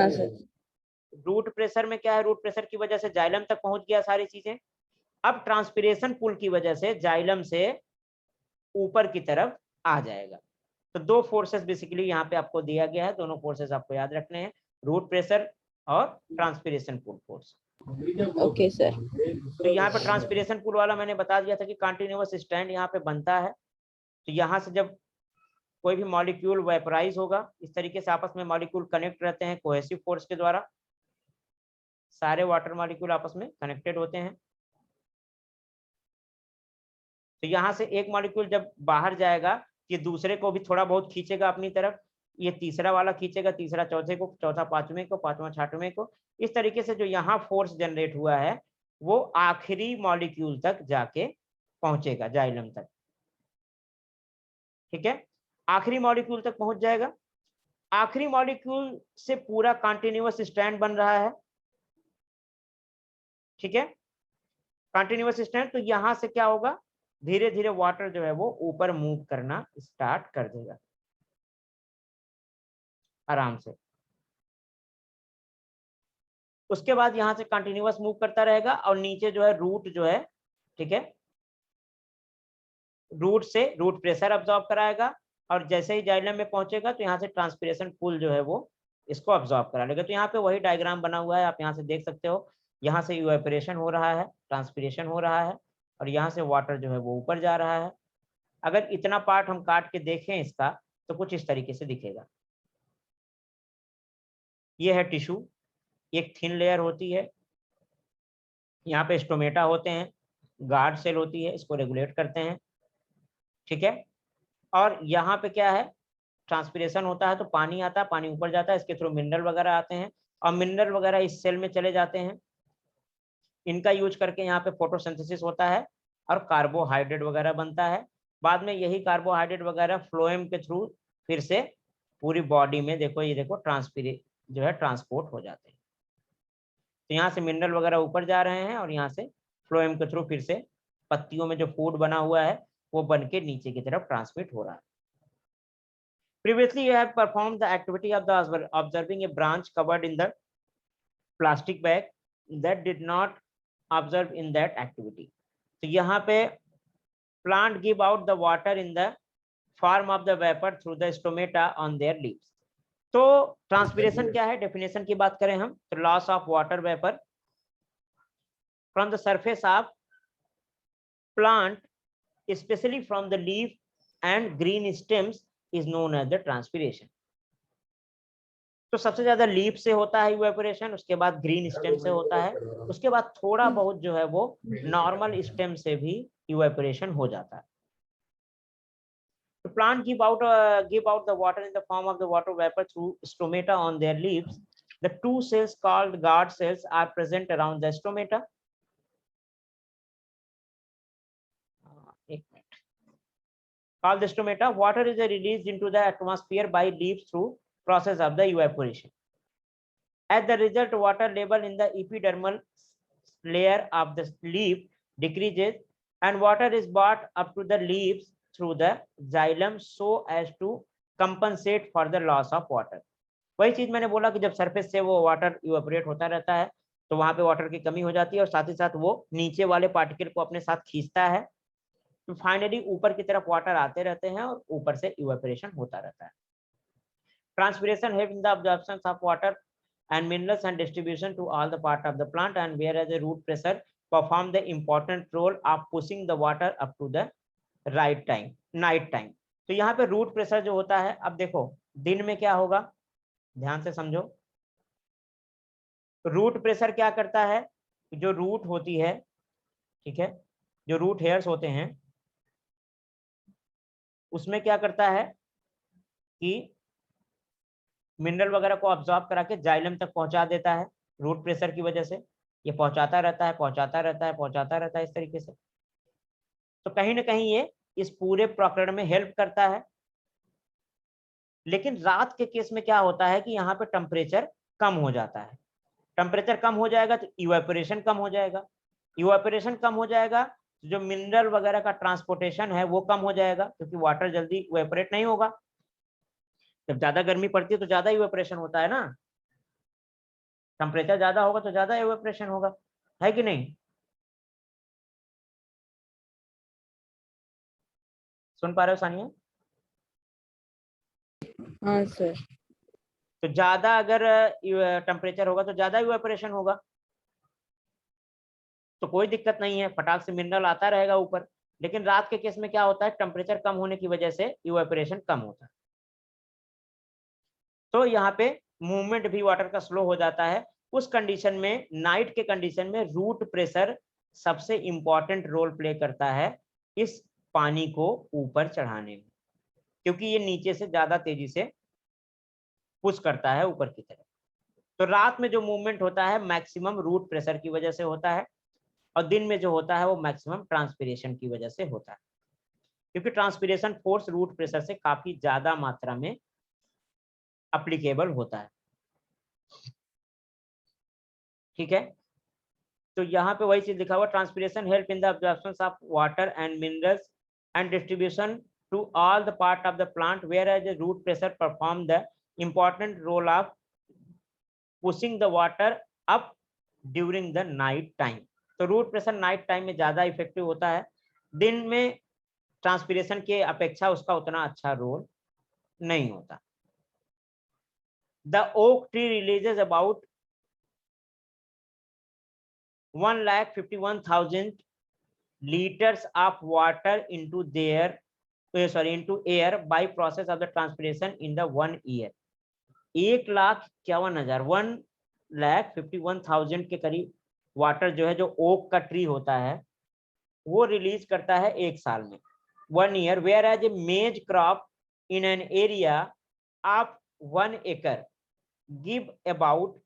रूट प्रेशर में क्या है? रूट प्रेशर की वजह से जाइलम तक पहुंच गया सारी चीजें. अब ट्रांसपिरेशन पुल की वजह से जाइलम से ऊपर की तरफ आ जाएगा. तो दो फोर्सेस बेसिकली यहाँ पे आपको दिया गया है, दोनों फोर्सेस आपको याद रखने हैं, रूट प्रेशर और transpiration pull force. Okay sir. तो यहाँ पे ट्रांसपिरेशन पुल वाला मैंने बता दिया था कि कंटिन्यूअस स्टैंड यहाँ पे बनता है. तो यहाँ से जब कोई भी मॉलिक्यूल वेपराइज होगा, इस तरीके से आपस में मॉलिक्यूल कनेक्ट रहते हैं कोहेसिव फोर्स के द्वारा. सारे वाटर मॉलिक्यूल आपस में कनेक्टेड होते हैं. तो यहाँ से एक मॉलिक्यूल जब बाहर जाएगा, ये दूसरे को भी थोड़ा बहुत खींचेगा अपनी तरफ, ये तीसरा वाला खींचेगा, तीसरा चौथे को, चौथा पांचवें को, पांचवा छठवें को. इस तरीके से जो यहाँ फोर्स जनरेट हुआ है वो आखिरी मॉलिक्यूल तक जाके पहुंचेगा, जाइलम तक. ठीक है, आखिरी मॉलिक्यूल तक पहुंच जाएगा. आखिरी मॉलिक्यूल से पूरा कंटिन्यूअस स्ट्रैंड बन रहा है, ठीक है, कंटिन्यूअस स्ट्रैंड। तो यहां से क्या होगा, धीरे धीरे वाटर जो है वो ऊपर मूव करना स्टार्ट कर देगा आराम से। उसके बाद यहां से कंटिन्यूअस मूव करता रहेगा और नीचे जो है रूट जो है, ठीक है, रूट से रूट प्रेशर अब्सॉर्ब कराएगा और जैसे ही जाइलम में पहुंचेगा तो यहाँ से ट्रांसपिरेशन पूल जो है वो इसको अब्सॉर्ब करा लेगा। तो यहाँ पे वही डायग्राम बना हुआ है, आप यहाँ से देख सकते हो। यहाँ से इवेपोरेशन हो रहा है, ट्रांसपिरेशन हो रहा है और यहाँ से वाटर जो है वो ऊपर जा रहा है। अगर इतना पार्ट हम काट के देखें इसका तो कुछ इस तरीके से दिखेगा। ये है टिश्यू, एक थिन लेयर होती है, यहाँ पे स्टोमेटा होते हैं, गार्ड सेल होती है, इसको रेगुलेट करते हैं, ठीक है। और यहाँ पे क्या है, ट्रांसपिरेशन होता है तो पानी आता है, पानी ऊपर जाता है, इसके थ्रू मिनरल वगैरह आते हैं और मिनरल वगैरह इस सेल में चले जाते हैं। इनका यूज करके यहाँ पे फोटोसिंथेसिस होता है और कार्बोहाइड्रेट वगैरह बनता है। बाद में यही कार्बोहाइड्रेट वगैरह फ्लोएम के थ्रू फिर से पूरी बॉडी में देखो, ये देखो ट्रांसपिरे जो है ट्रांसपोर्ट हो जाते हैं। तो यहाँ से मिनरल वगैरह ऊपर जा रहे हैं और यहाँ से फ्लोएम के थ्रू फिर से पत्तियों में जो फूड बना हुआ है वो बन के नीचे की तरफ ट्रांसमिट हो रहा है। Previously, you have performed the activity of the observing a branch covered in the plastic bag that did not observe in that activity. तो यहाँ पे plant give out the water in the form of the vapor through the stomata on their leaves. तो transpiration क्या है, definition की बात करें हम तो loss of water vapour from the surface of plant specially from the leaf and green stems is known as the transpiration. तो सबसे ज्यादा लीफ से होता है इवेपोरेशन, उसके बाद ग्रीन स्टेम से होता है, उसके बाद थोड़ा बहुत जो है वो नॉर्मल स्टेम से भी इवेपोरेशन हो जाता है। The plant give out the water in the form of the water vapor through stomata on their leaves. The two cells called guard cells are present around the stomata. Called the stomata. Water is released into the atmosphere by leaves through process of the evaporation. As the result, water level in the epidermal layer of the leaf decreases, and water is brought up to the leaves through the xylem so as to compensate for the loss of water. वही चीज मैंने बोला कि जब surface से वो water evaporate होता रहता है तो वहां पे वाटर की कमी हो जाती है और साथ ही साथ वो नीचे वाले पार्टिकल को अपने साथ खींचता है, तो फाइनली ऊपर की तरफ वाटर आते रहते हैं और ऊपर से इवेपोरेशन होता रहता है। Transpiration help in the absorption of water and minerals and distribution to all the part of the plant, and whereas the root pressure perform the important role of pushing the water up to the right time, night time. तो यहाँ पे root pressure जो होता है, अब देखो दिन में क्या होगा, ध्यान से समझो। रूट प्रेशर क्या करता है, जो रूट होती है, ठीक है, जो रूट हेयर्स होते हैं उसमें क्या करता है कि मिनरल वगैरह को अब्सॉर्ब करा के जाइलम तक पहुंचा देता है। रूट प्रेशर की वजह से ये पहुंचाता रहता है, पहुंचाता रहता है, पहुंचाता रहता है इस तरीके से। तो कहीं ना कहीं ये इस पूरे प्रकरण में हेल्प करता है। लेकिन रात के केस में क्या होता है कि यहाँ पे टेम्परेचर कम हो जाता है। टेम्परेचर कम हो जाएगा तो इवेपोरेशन कम हो जाएगा, इवेपोरेशन कम हो जाएगा तो जो मिनरल वगैरह का ट्रांसपोर्टेशन है वो कम हो जाएगा, क्योंकि वाटर जल्दी इवेपोरेट नहीं होगा। जब ज्यादा गर्मी पड़ती है तो ज्यादा इवेपोरेशन होता है ना, टेम्परेचर ज्यादा होगा तो ज्यादा इवेपोरेशन होगा, है कि नहीं? सुन पा रहे हो सानिया? हाँ सर। तो ज्यादा अगर टेम्परेचर होगा तो ज्यादा इवेपोरेशन होगा, तो कोई दिक्कत नहीं है, फटाक से मिनरल आता रहेगा ऊपर। लेकिन रात के केस में क्या होता है, टेम्परेचर कम होने की वजह से इवेपोरेशन कम होता है, तो यहाँ पे मूवमेंट भी वाटर का स्लो हो जाता है। उस कंडीशन में, नाइट के कंडीशन में रूट प्रेशर सबसे इंपॉर्टेंट रोल प्ले करता है इस पानी को ऊपर चढ़ाने में, क्योंकि ये नीचे से ज्यादा तेजी से पुश करता है ऊपर की तरफ। तो रात में जो मूवमेंट होता है मैक्सिमम रूट प्रेशर की वजह से होता है और दिन में जो होता है वो मैक्सिमम ट्रांसपिरेशन की वजह से होता है, क्योंकि ट्रांसपिरेशन फोर्स रूट प्रेशर से काफी ज्यादा मात्रा में अप्लीकेबल होता है। ठीक है, तो यहाँ पे वही चीज लिखा हुआ, transpiration help in the absorption of water and minerals and distribution to all the part of the plant, whereas root pressure perform the important role of pushing the water up during the night time. तो root pressure night time में ज्यादा effective होता है, दिन में transpiration के अपेक्षा उसका उतना अच्छा रोल नहीं होता। The oak tree releases about 1,51,000 liters of water into air by process of the transpiration in the 1 year। 1,51,000 1,51,000 के करीब वाटर जो है, जो ओक का ट्री होता है, वो रिलीज करता है एक साल में, 1 year, वेयर एज ए मेज crop in an area of 1 acre give about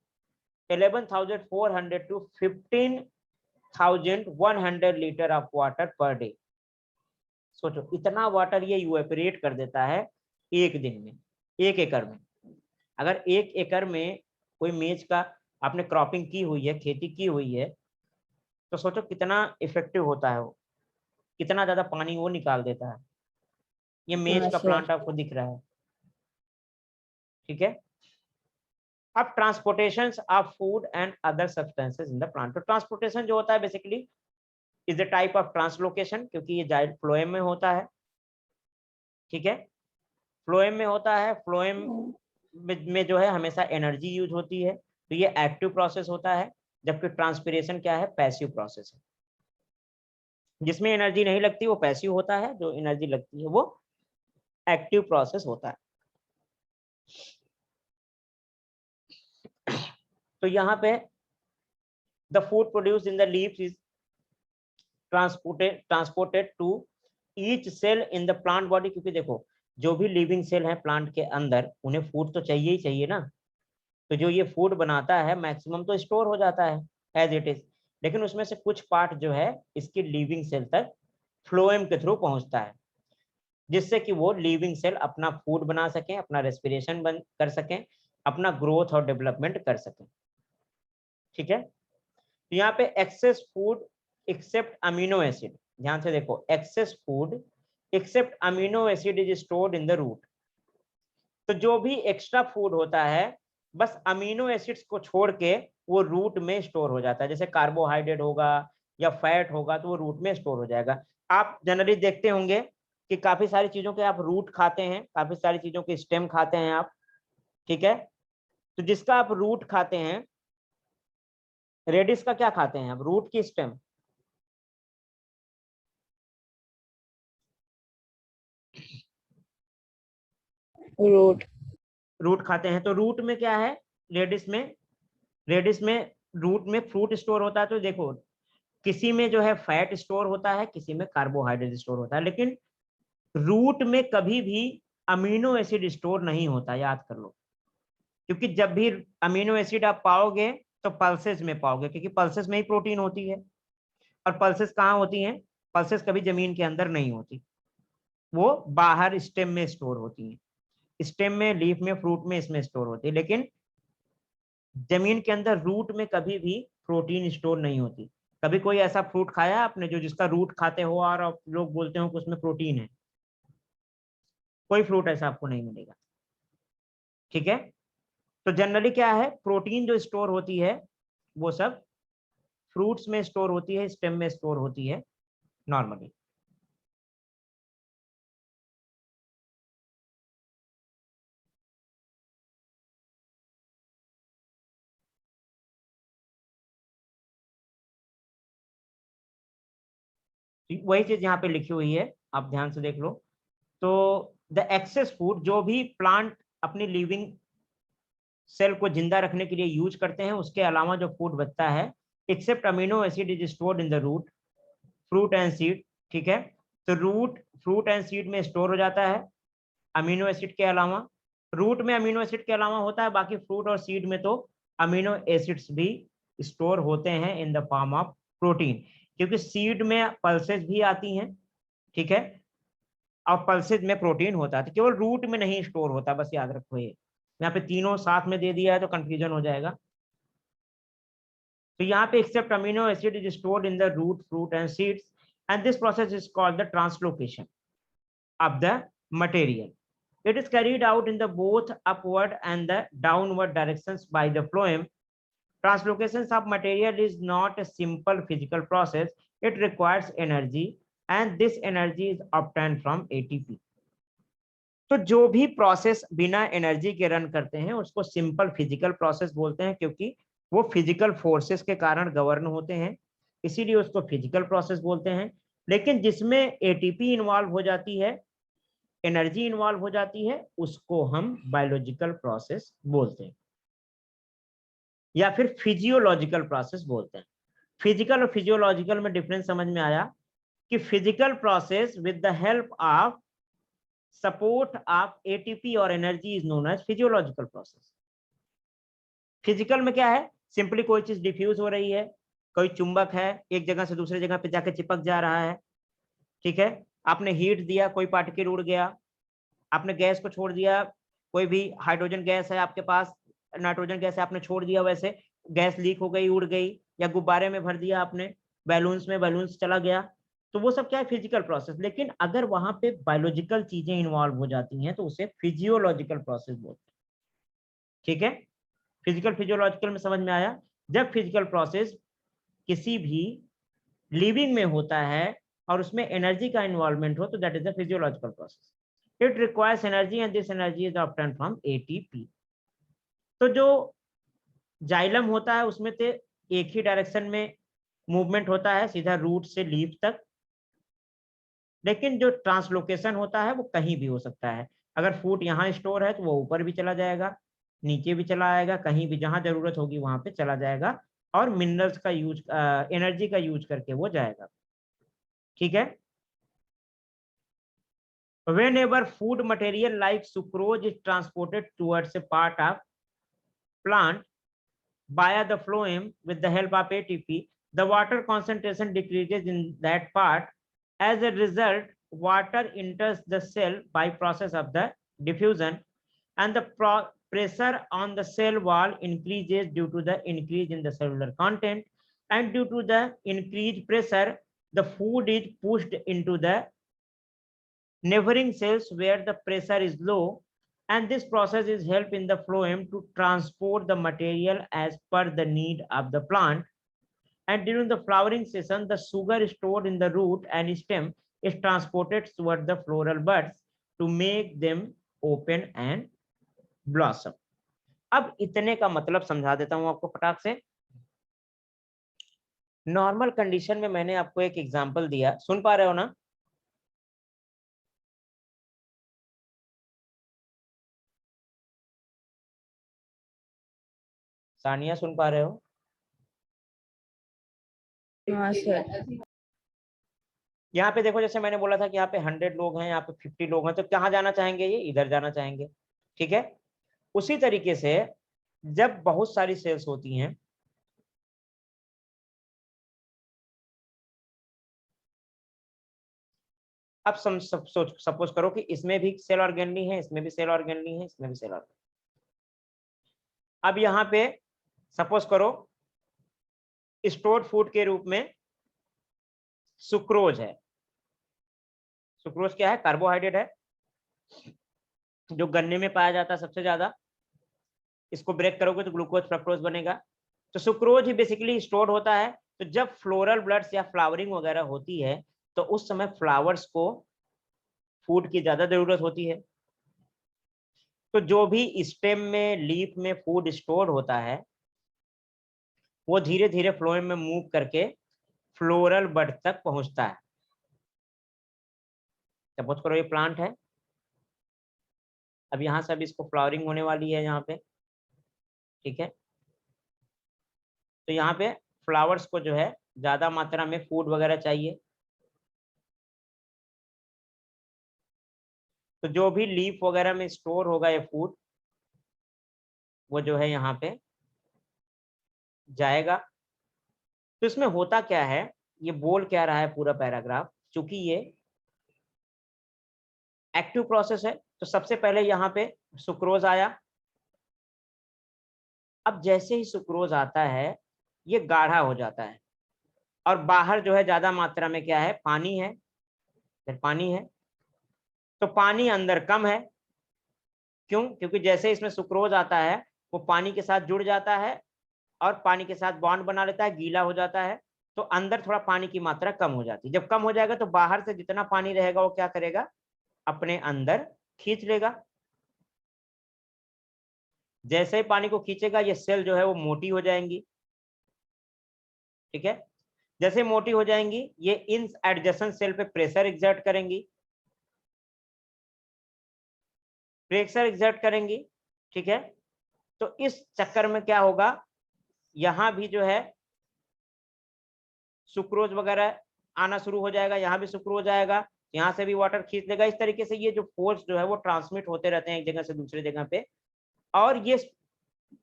11,400 to 15,100 litre of water per day. सोचो इतना वाटर ये इवेपोरेट कर देता है एक दिन में, 1 एकड़ में। अगर 1 एकड़ में कोई मेज का आपने क्रॉपिंग की हुई है, खेती की हुई है, तो सोचो कितना इफेक्टिव होता है वो, कितना ज्यादा पानी वो निकाल देता है। ये मेज का प्लांट आपको दिख रहा है। ठीक है, अब transportation of food and other substances in the plant. तो ट्रांसपोर्टेशन जो होता है basically is the type of translocation, क्योंकि ये जाइड फ्लोएम में होता है। ठीक है, फ्लोएम में होता है, फ्लोएम में जो है हमेशा एनर्जी यूज होती है, तो ये एक्टिव प्रोसेस होता है, जबकि ट्रांसपिरेशन क्या है, पैसिव प्रोसेस है। जिसमें एनर्जी नहीं लगती वो पैसिव होता है, जो एनर्जी लगती है वो एक्टिव प्रोसेस होता है। तो यहाँ पे the food produced in the leaves is transported to each cell in the plant body, क्योंकि देखो जो भी लिविंग सेल है प्लांट के अंदर, उन्हें फूड तो चाहिए ही चाहिए ना। तो जो ये फूड बनाता है मैक्सिमम तो स्टोर हो जाता है एज इट इज, लेकिन उसमें से कुछ पार्ट जो है इसकी लिविंग सेल तक फ्लोएम के थ्रू पहुंचता है, जिससे कि वो लिविंग सेल अपना फूड बना सकें, अपना रेस्पिरेशन बंद कर सकें, अपना ग्रोथ और डेवलपमेंट कर सकें। ठीक है, तो यहाँ पे excess food except amino acid, ध्यान से देखो, excess food except amino acid is stored in the root. तो जो भी एक्स्ट्रा फूड होता है बस अमीनो एसिड्स को छोड़ के वो रूट में स्टोर हो जाता है। जैसे कार्बोहाइड्रेट होगा या फैट होगा तो वो रूट में स्टोर हो जाएगा। आप जनरली देखते होंगे कि काफी सारी चीजों के आप रूट खाते हैं, काफी सारी चीजों के स्टेम खाते हैं आप। ठीक है, तो जिसका आप रूट खाते हैं, रेडिस का क्या खाते हैं आप, रूट की स्टेम? रूट खाते हैं। तो रूट में क्या है, रेडिस में रूट में फ्रूट स्टोर होता है। तो देखो किसी में जो है फैट स्टोर होता है, किसी में कार्बोहाइड्रेट स्टोर होता है, लेकिन रूट में कभी भी अमीनो एसिड स्टोर नहीं होता, याद कर लो। क्योंकि जब भी अमीनो एसिड आप पाओगे तो पल्सेस में पाओगे, क्योंकि पल्सेस में ही प्रोटीन होती है। और पल्सेस कहाँ होती हैं? पल्सेस कभी जमीन के अंदर नहीं होती, वो बाहर स्टेम में स्टोर होती हैं। स्टेम में, लीफ में, फ्रूट में, इसमें स्टोर होती है। लेकिन जमीन के अंदर रूट में कभी भी प्रोटीन स्टोर नहीं होती। कभी कोई ऐसा फ्रूट खाया आपने जो जिसका रूट खाते हो और आप लोग बोलते हो कि उसमें प्रोटीन है? कोई फ्रूट ऐसा आपको नहीं मिलेगा। ठीक है, तो जनरली क्या है, प्रोटीन जो स्टोर होती है वो सब फ्रूट्स में स्टोर होती है, स्टेम में स्टोर होती है नॉर्मली। वही चीज यहाँ पे लिखी हुई है, आप ध्यान से देख लो। तो द एक्सेस फूड, जो भी प्लांट अपनी लिविंग सेल को जिंदा रखने के लिए यूज करते हैं, उसके अलावा जो फूड बचता है, except amino acid is stored in the root, fruit and seed. ठीक है, तो रूट, फ्रूट एंड सीड में स्टोर हो जाता है अमीनो एसिड के अलावा। रूट में अमीनो एसिड के अलावा होता है, बाकी फ्रूट और सीड में तो अमीनो एसिड्स भी स्टोर होते हैं in the form of protein, क्योंकि सीड में पल्सेस भी आती हैं। ठीक है, और पल्सेस में प्रोटीन होता है, तो केवल रूट में नहीं स्टोर होता, बस याद रखो ये। यहाँ पे तीनों साथ में दे दिया है तो कंफ्यूजन हो जाएगा। तो यहाँ पे except amino acid is stored in the root, fruit and seeds and this process is called the translocation of the material. It is carried out in the both upward and the downward directions by the phloem. Translocations of material is not a simple physical process. It requires energy and this energy is obtained from ATP. तो जो भी process बिना energy के run करते हैं उसको simple physical process बोलते हैं, क्योंकि वो फिजिकल फोर्सेस के कारण गवर्न होते हैं, इसीलिए उसको फिजिकल प्रोसेस बोलते हैं। लेकिन जिसमें एटीपी इन्वॉल्व हो जाती है, एनर्जी इन्वॉल्व हो जाती है, उसको हम बायोलॉजिकल प्रोसेस बोलते हैं या फिर फिजियोलॉजिकल प्रोसेस बोलते हैं। फिजिकल और फिजियोलॉजिकल में डिफरेंस समझ में आया कि physical process with the help of support of ATP और energy is known as physiological process. Physical में क्या है, सिंपली कोई चीज डिफ्यूज हो रही है, कोई चुंबक है एक जगह से दूसरे जगह पे जाके चिपक जा रहा है, ठीक है, आपने हीट दिया, कोई पार्टिकल उड़ गया, आपने गैस को छोड़ दिया, कोई भी हाइड्रोजन गैस है आपके पास, नाइट्रोजन गैस है, आपने छोड़ दिया, वैसे गैस लीक हो गई, उड़ गई, या गुब्बारे में भर दिया आपने, बैलून्स में, बैलून्स चला गया, तो वो सब क्या है, फिजिकल प्रोसेस। लेकिन अगर वहां पे बायोलॉजिकल चीजें इन्वॉल्व हो जाती हैं तो उसे फिजियोलॉजिकल प्रोसेस बोलते हैं, ठीक है। फिजिकल फिजियोलॉजिकल में समझ में आया। जब फिजिकल प्रोसेस किसी भी लिविंग में होता है और उसमें एनर्जी का इन्वॉल्वमेंट हो तो that is the physiological process. It requires energy and this energy is obtained from ATP. तो जो जाइलम होता है उसमें से एक ही डायरेक्शन में मूवमेंट होता है, सीधा रूट से लीफ तक, लेकिन जो ट्रांसलोकेशन होता है वो कहीं भी हो सकता है। अगर फूड यहाँ स्टोर है तो वो ऊपर भी चला जाएगा, नीचे भी चला आएगा, कहीं भी जहां जरूरत होगी वहां पे चला जाएगा और मिनरल्स का यूज, एनर्जी का यूज करके वो जाएगा, ठीक है। Whenever food material like sucrose is transported towards a part of plant via the phloem with the help of ATP, the water concentration decreases in that part. As a result, water enters the cell by process of the diffusion, and the pressure on the cell wall increases due to the increase in the cellular content, and due to the increased pressure, the food is pushed into the neighboring cells where the pressure is low, and this process is help in the phloem to transport the material as per the need of the plant. And during the flowering season, the sugar stored in the root and stem is transported toward the floral buds to make them open and blossom. अब इतने का मतलब समझा देता हूं आपको फटाक से। नॉर्मल कंडीशन में मैंने आपको एक एग्जांपल दिया, सुन पा रहे हो ना? सानिया सुन पा रहे हो? हाँ सर। यहाँ पे देखो, जैसे मैंने बोला था कि यहाँ पे 100 लोग हैं, यहाँ पे 50 लोग हैं, तो कहाँ जाना चाहेंगे? ये इधर जाना चाहेंगे, ठीक है। उसी तरीके से जब बहुत सारी सेल्स होती हैं, अब सपोज करो कि इसमें भी सेल ऑर्गेनली है, इसमें भी सेल ऑर्गेनली है, इसमें भी सेल ऑर्गेनली। अब यहाँ पे सपोज करो स्टोर्ड फूड के रूप में सुक्रोज है। सुक्रोज क्या है? कार्बोहाइड्रेट है जो गन्ने में पाया जाता है सबसे ज्यादा। इसको ब्रेक करोगे तो ग्लूकोज फ्रक्टोज बनेगा। तो सुक्रोज ही बेसिकली स्टोर्ड होता है। तो जब फ्लोरल ब्लड्स या फ्लावरिंग वगैरह होती है तो उस समय फ्लावर्स को फूड की ज्यादा जरूरत होती है। तो जो भी स्टेम में, लीफ में फूड स्टोर होता है वो धीरे धीरे फ्लोएम में मूव करके फ्लोरल बड तक पहुंचता है। सपोज करो ये प्लांट है, अब यहाँ से अब इसको फ्लावरिंग होने वाली है यहाँ पे, ठीक है। तो यहाँ पे फ्लावर्स को जो है ज्यादा मात्रा में फूड वगैरह चाहिए, तो जो भी लीफ वगैरह में स्टोर होगा ये फूड वो जो है यहाँ पे जाएगा। तो इसमें होता क्या है, ये बोल क्या रहा है पूरा पैराग्राफ, चूंकि ये एक्टिव प्रोसेस है तो सबसे पहले यहाँ पे सुक्रोज आया, अब जैसे ही सुक्रोज आता है ये गाढ़ा हो जाता है और बाहर जो है ज्यादा मात्रा में क्या है, पानी है, फिर पानी है, तो पानी अंदर कम है। क्यों? क्योंकि जैसे इसमें सुक्रोज आता है वो पानी के साथ जुड़ जाता है और पानी के साथ बॉन्ड बना लेता है, गीला हो जाता है, तो अंदर थोड़ा पानी की मात्रा कम हो जाती है। जब कम हो जाएगा तो बाहर से जितना पानी रहेगा वो क्या करेगा, अपने अंदर खींच लेगा। जैसे ही पानी को खींचेगा ये सेल जो है वो मोटी हो जाएंगी, ठीक है। जैसे मोटी हो जाएंगी ये इन एडजेसेंट सेल पे प्रेशर एग्जर्ट करेंगी, प्रेशर एग्जर्ट करेंगी, ठीक है। तो इस चक्कर में क्या होगा, यहां भी जो है सुक्रोज वगैरह आना शुरू हो जाएगा, यहाँ भी सुक्रोज आएगा, यहाँ से भी वाटर खींच लेगा। इस तरीके से ये जो फोर्स जो है वो ट्रांसमिट होते रहते हैं एक जगह से दूसरी जगह पे, और ये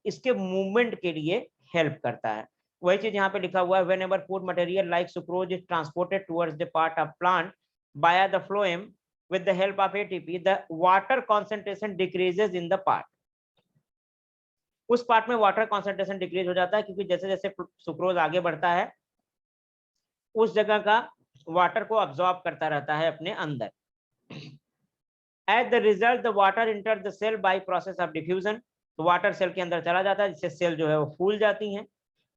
इसके मूवमेंट के लिए हेल्प करता है। वही चीज यहाँ पे लिखा हुआ है, whenever food material like sucrose is transported towards the part of plant by the phloem with the help of ATP, the water concentration decreases in the part. उस पार्ट में वाटर कॉन्सेंट्रेशन डिक्रीज हो जाता है, क्योंकि जैसे जैसे sucrose आगे बढ़ता है उस जगह का वाटर को अब्सॉर्ब करता रहता है अपने अंदर। At the result the water enter the cell by process of diffusion, तो वाटर सेल के अंदर चला जाता है जिससे सेल जो है वो फूल जाती हैं,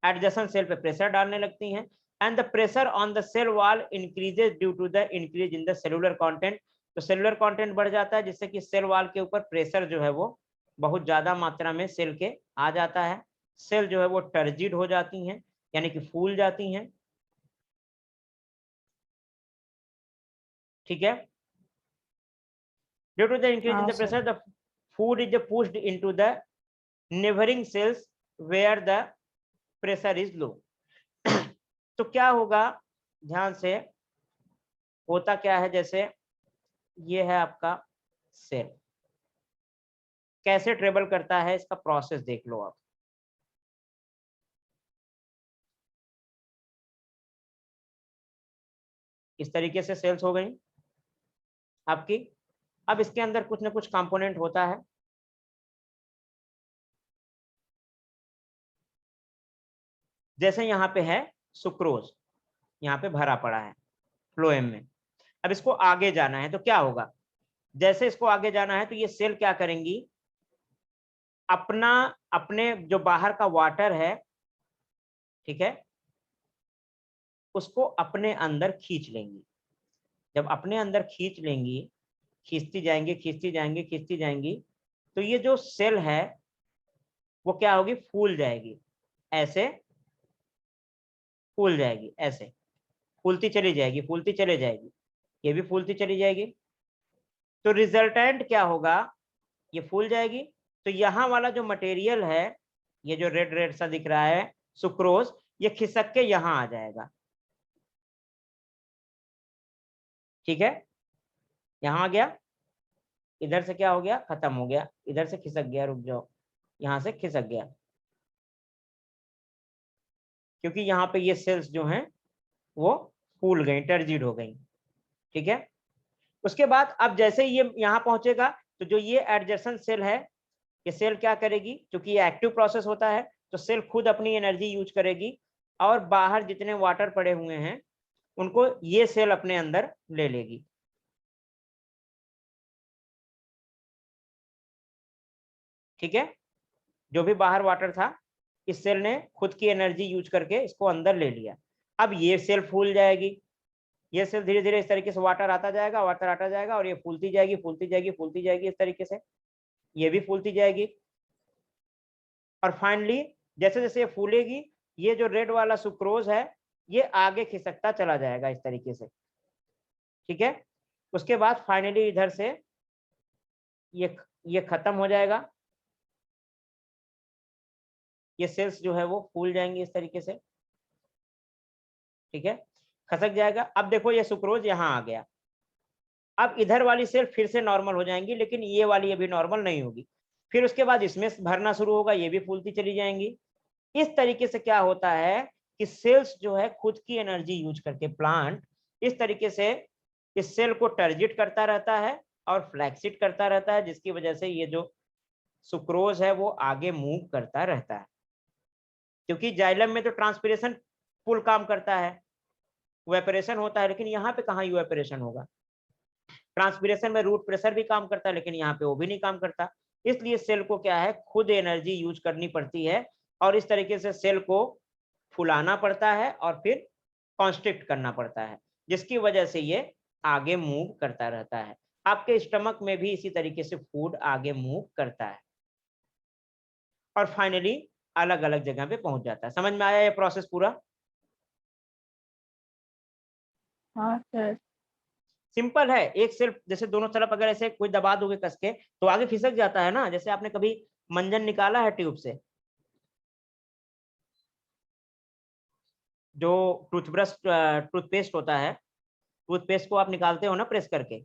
एडजेसेंट सेल पे प्रेशर डालने लगती हैं, and the pressure on the cell wall increases due to the increase in the cellular content. तो सेलुलर कंटेंट बढ़ जाता है जिससे कि सेल वॉल के ऊपर प्रेशर जो है वो बहुत ज्यादा मात्रा में सेल के आ जाता है, सेल जो है वो टर्जिड हो जाती हैं, यानी कि फूल जाती हैं, ठीक है। Due to the increase in the pressure the food is pushed into the neighbouring cells where the pressure is low. तो क्या होगा, ध्यान से, होता क्या है, जैसे ये है आपका सेल, कैसे ट्रेवल करता है इसका प्रोसेस देख लो आप। इस तरीके से सेल्स हो गई आपकी। अब इसके अंदर कुछ ना कुछ कंपोनेंट होता है, जैसे यहाँ पे है सुक्रोज, यहाँ पे भरा पड़ा है फ्लोएम में। अब इसको आगे जाना है तो क्या होगा, जैसे इसको आगे जाना है तो ये सेल क्या करेंगी, अपना अपने जो बाहर का वाटर है, ठीक है, उसको अपने अंदर खींच लेंगी। जब अपने अंदर खींच लेंगी, खींचती जाएंगी खींचती जाएंगी खींचती जाएंगी, तो ये जो सेल है वो क्या होगी, फूल जाएगी, ऐसे फूल जाएगी, ऐसे फूलती चली जाएगी फूलती चली जाएगी, ये भी फूलती चली जाएगी। तो रिजल्टेंट क्या होगा, ये फूल जाएगी, तो यहाँ वाला जो मटेरियल है, ये जो रेड रेड सा दिख रहा है सुक्रोज, ये खिसक के यहाँ आ जाएगा, ठीक है। यहाँ आ गया, इधर से क्या हो गया, खत्म हो गया, इधर से खिसक गया, रुक जाओ, यहाँ से खिसक गया, क्योंकि यहाँ पे ये सेल्स जो हैं वो फूल गई, टर्जिड हो गई, ठीक है। उसके बाद अब जैसे ये यहाँ पहुंचेगा तो जो ये एडजेसेंट सेल है, ये सेल क्या करेगी, क्योंकि ये एक्टिव प्रोसेस होता है तो सेल खुद अपनी एनर्जी यूज करेगी और बाहर जितने वाटर पड़े हुए हैं उनको ये सेल अपने अंदर ले लेगी, ठीक है। जो भी बाहर वाटर था इस सेल ने खुद की एनर्जी यूज करके इसको अंदर ले लिया। अब ये सेल फूल जाएगी, ये सेल धीरे धीरे इस तरीके से वाटर आता जाएगा, वाटर आता जाएगा, और ये फूलती जाएगी फूलती जाएगी फूलती जाएगी, इस तरीके से ये भी फूलती जाएगी। और फाइनली जैसे जैसे ये फूलेगी, ये जो रेड वाला सुक्रोज है ये आगे खिसकता चला जाएगा इस तरीके से, ठीक है। उसके बाद फाइनली इधर से ये खत्म हो जाएगा, ये सेल्स जो है वो फूल जाएंगे इस तरीके से, ठीक है, खसक जाएगा। अब देखो ये सुक्रोज यहाँ आ गया, अब इधर वाली सेल फिर से नॉर्मल हो जाएंगी, लेकिन ये वाली अभी नॉर्मल नहीं होगी। फिर उसके बाद इसमें भरना शुरू होगा, ये भी फूलती चली जाएंगी। इस तरीके से क्या होता है कि सेल्स जो है खुद की एनर्जी यूज करके प्लांट इस तरीके से इस सेल को टर्जिट करता रहता है और फ्लैक्सिट करता रहता है, जिसकी वजह से ये जो सुक्रोज है वो आगे मूव करता रहता है। क्योंकि जाइलम में तो ट्रांसपिरेशन फुल काम करता है, इवेपोरेशन होता है, लेकिन यहाँ पे कहाँ इवेपोरेशन होगा। ट्रांसपिरेशन में रूट प्रेशर भी काम करता है, लेकिन यहाँ पे वो भी नहीं काम करता। इसलिए सेल को क्या है, खुद एनर्जी यूज करनी पड़ती है और इस तरीके से सेल को फुलाना पड़ता है और फिर कॉन्स्ट्रिक्ट करना पड़ता है, जिसकी वजह से ये आगे मूव करता रहता है। आपके स्टमक में भी इसी तरीके से फूड आगे मूव करता है और फाइनली अलग अलग जगह पे पहुंच जाता है। समझ में आया ये प्रोसेस पूरा? हाँ सर। सिंपल है। एक सेल जैसे दोनों तरफ अगर ऐसे कोई दबा दोगे कस के तो आगे खिसक जाता है ना। जैसे आपने कभी मंजन निकाला है ट्यूब से, जो टूथब्रश टूथपेस्ट होता है, टूथपेस्ट को आप निकालते हो ना प्रेस करके,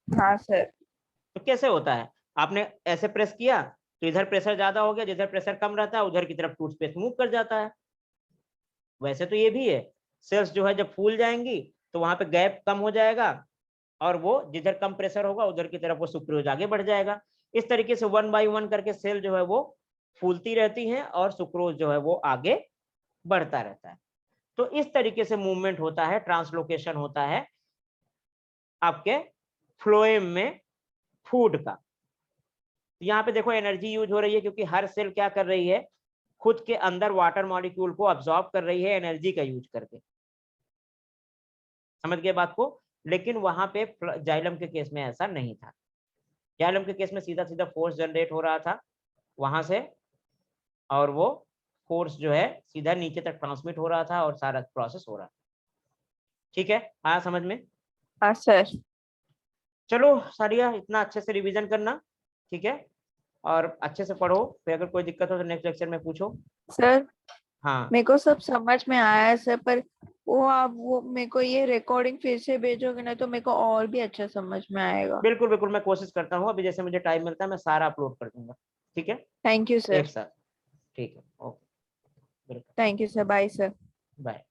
हाँ सर। तो कैसे होता है? आपने ऐसे प्रेस किया तो इधर प्रेशर ज्यादा हो गया, जिधर प्रेशर कम रहता है उधर की तरफ टूथपेस्ट मूव कर जाता है। वैसे तो ये भी है, सेल्स जो है जब फूल जाएंगी तो वहां पे गैप कम हो जाएगा और वो जिधर कम प्रेशर होगा उधर की तरफ वो सुक्रोज आगे बढ़ जाएगा। इस तरीके से 1 बाय 1 करके सेल जो है वो फूलती रहती हैं और सुक्रोज जो है वो आगे बढ़ता रहता है। तो इस तरीके से मूवमेंट होता है, ट्रांसलोकेशन होता है आपके फ्लोएम में फूड का। यहाँ पे देखो एनर्जी यूज हो रही है क्योंकि हर सेल क्या कर रही है, खुद के अंदर वाटर मॉलिक्यूल को अब्सॉर्ब कर रही है एनर्जी का यूज करके। समझ गए बात को? लेकिन वहां पे जाइलम के केस में ऐसा नहीं था। जाइलम के केस में सीधा सीधा फोर्स जनरेट हो रहा था वहां से और वो फोर्स जो है सीधा नीचे तक ट्रांसमिट हो रहा था और सारा प्रोसेस हो रहा था। ठीक है, आया समझ में? हाँ सर। चलो सारिया, इतना अच्छे से रिवीजन करना, ठीक है, और अच्छे से पढ़ो। फिर अगर कोई दिक्कत हो तो नेक्स्ट लेक्चर में पूछो। सर हाँ मेरे को सब समझ में आया है सर, पर वो आप वो मेरे को ये रिकॉर्डिंग फिर से भेजोगे ना तो मेरे को और भी अच्छा समझ में आएगा। बिल्कुल बिल्कुल, मैं कोशिश करता हूँ। अभी जैसे मुझे टाइम मिलता है मैं सारा अपलोड कर दूंगा। ठीक है, थैंक यू एक सर। साथ। ठीक है, ओके, बिल्कुल, thank you sir. Bye sir. Bye.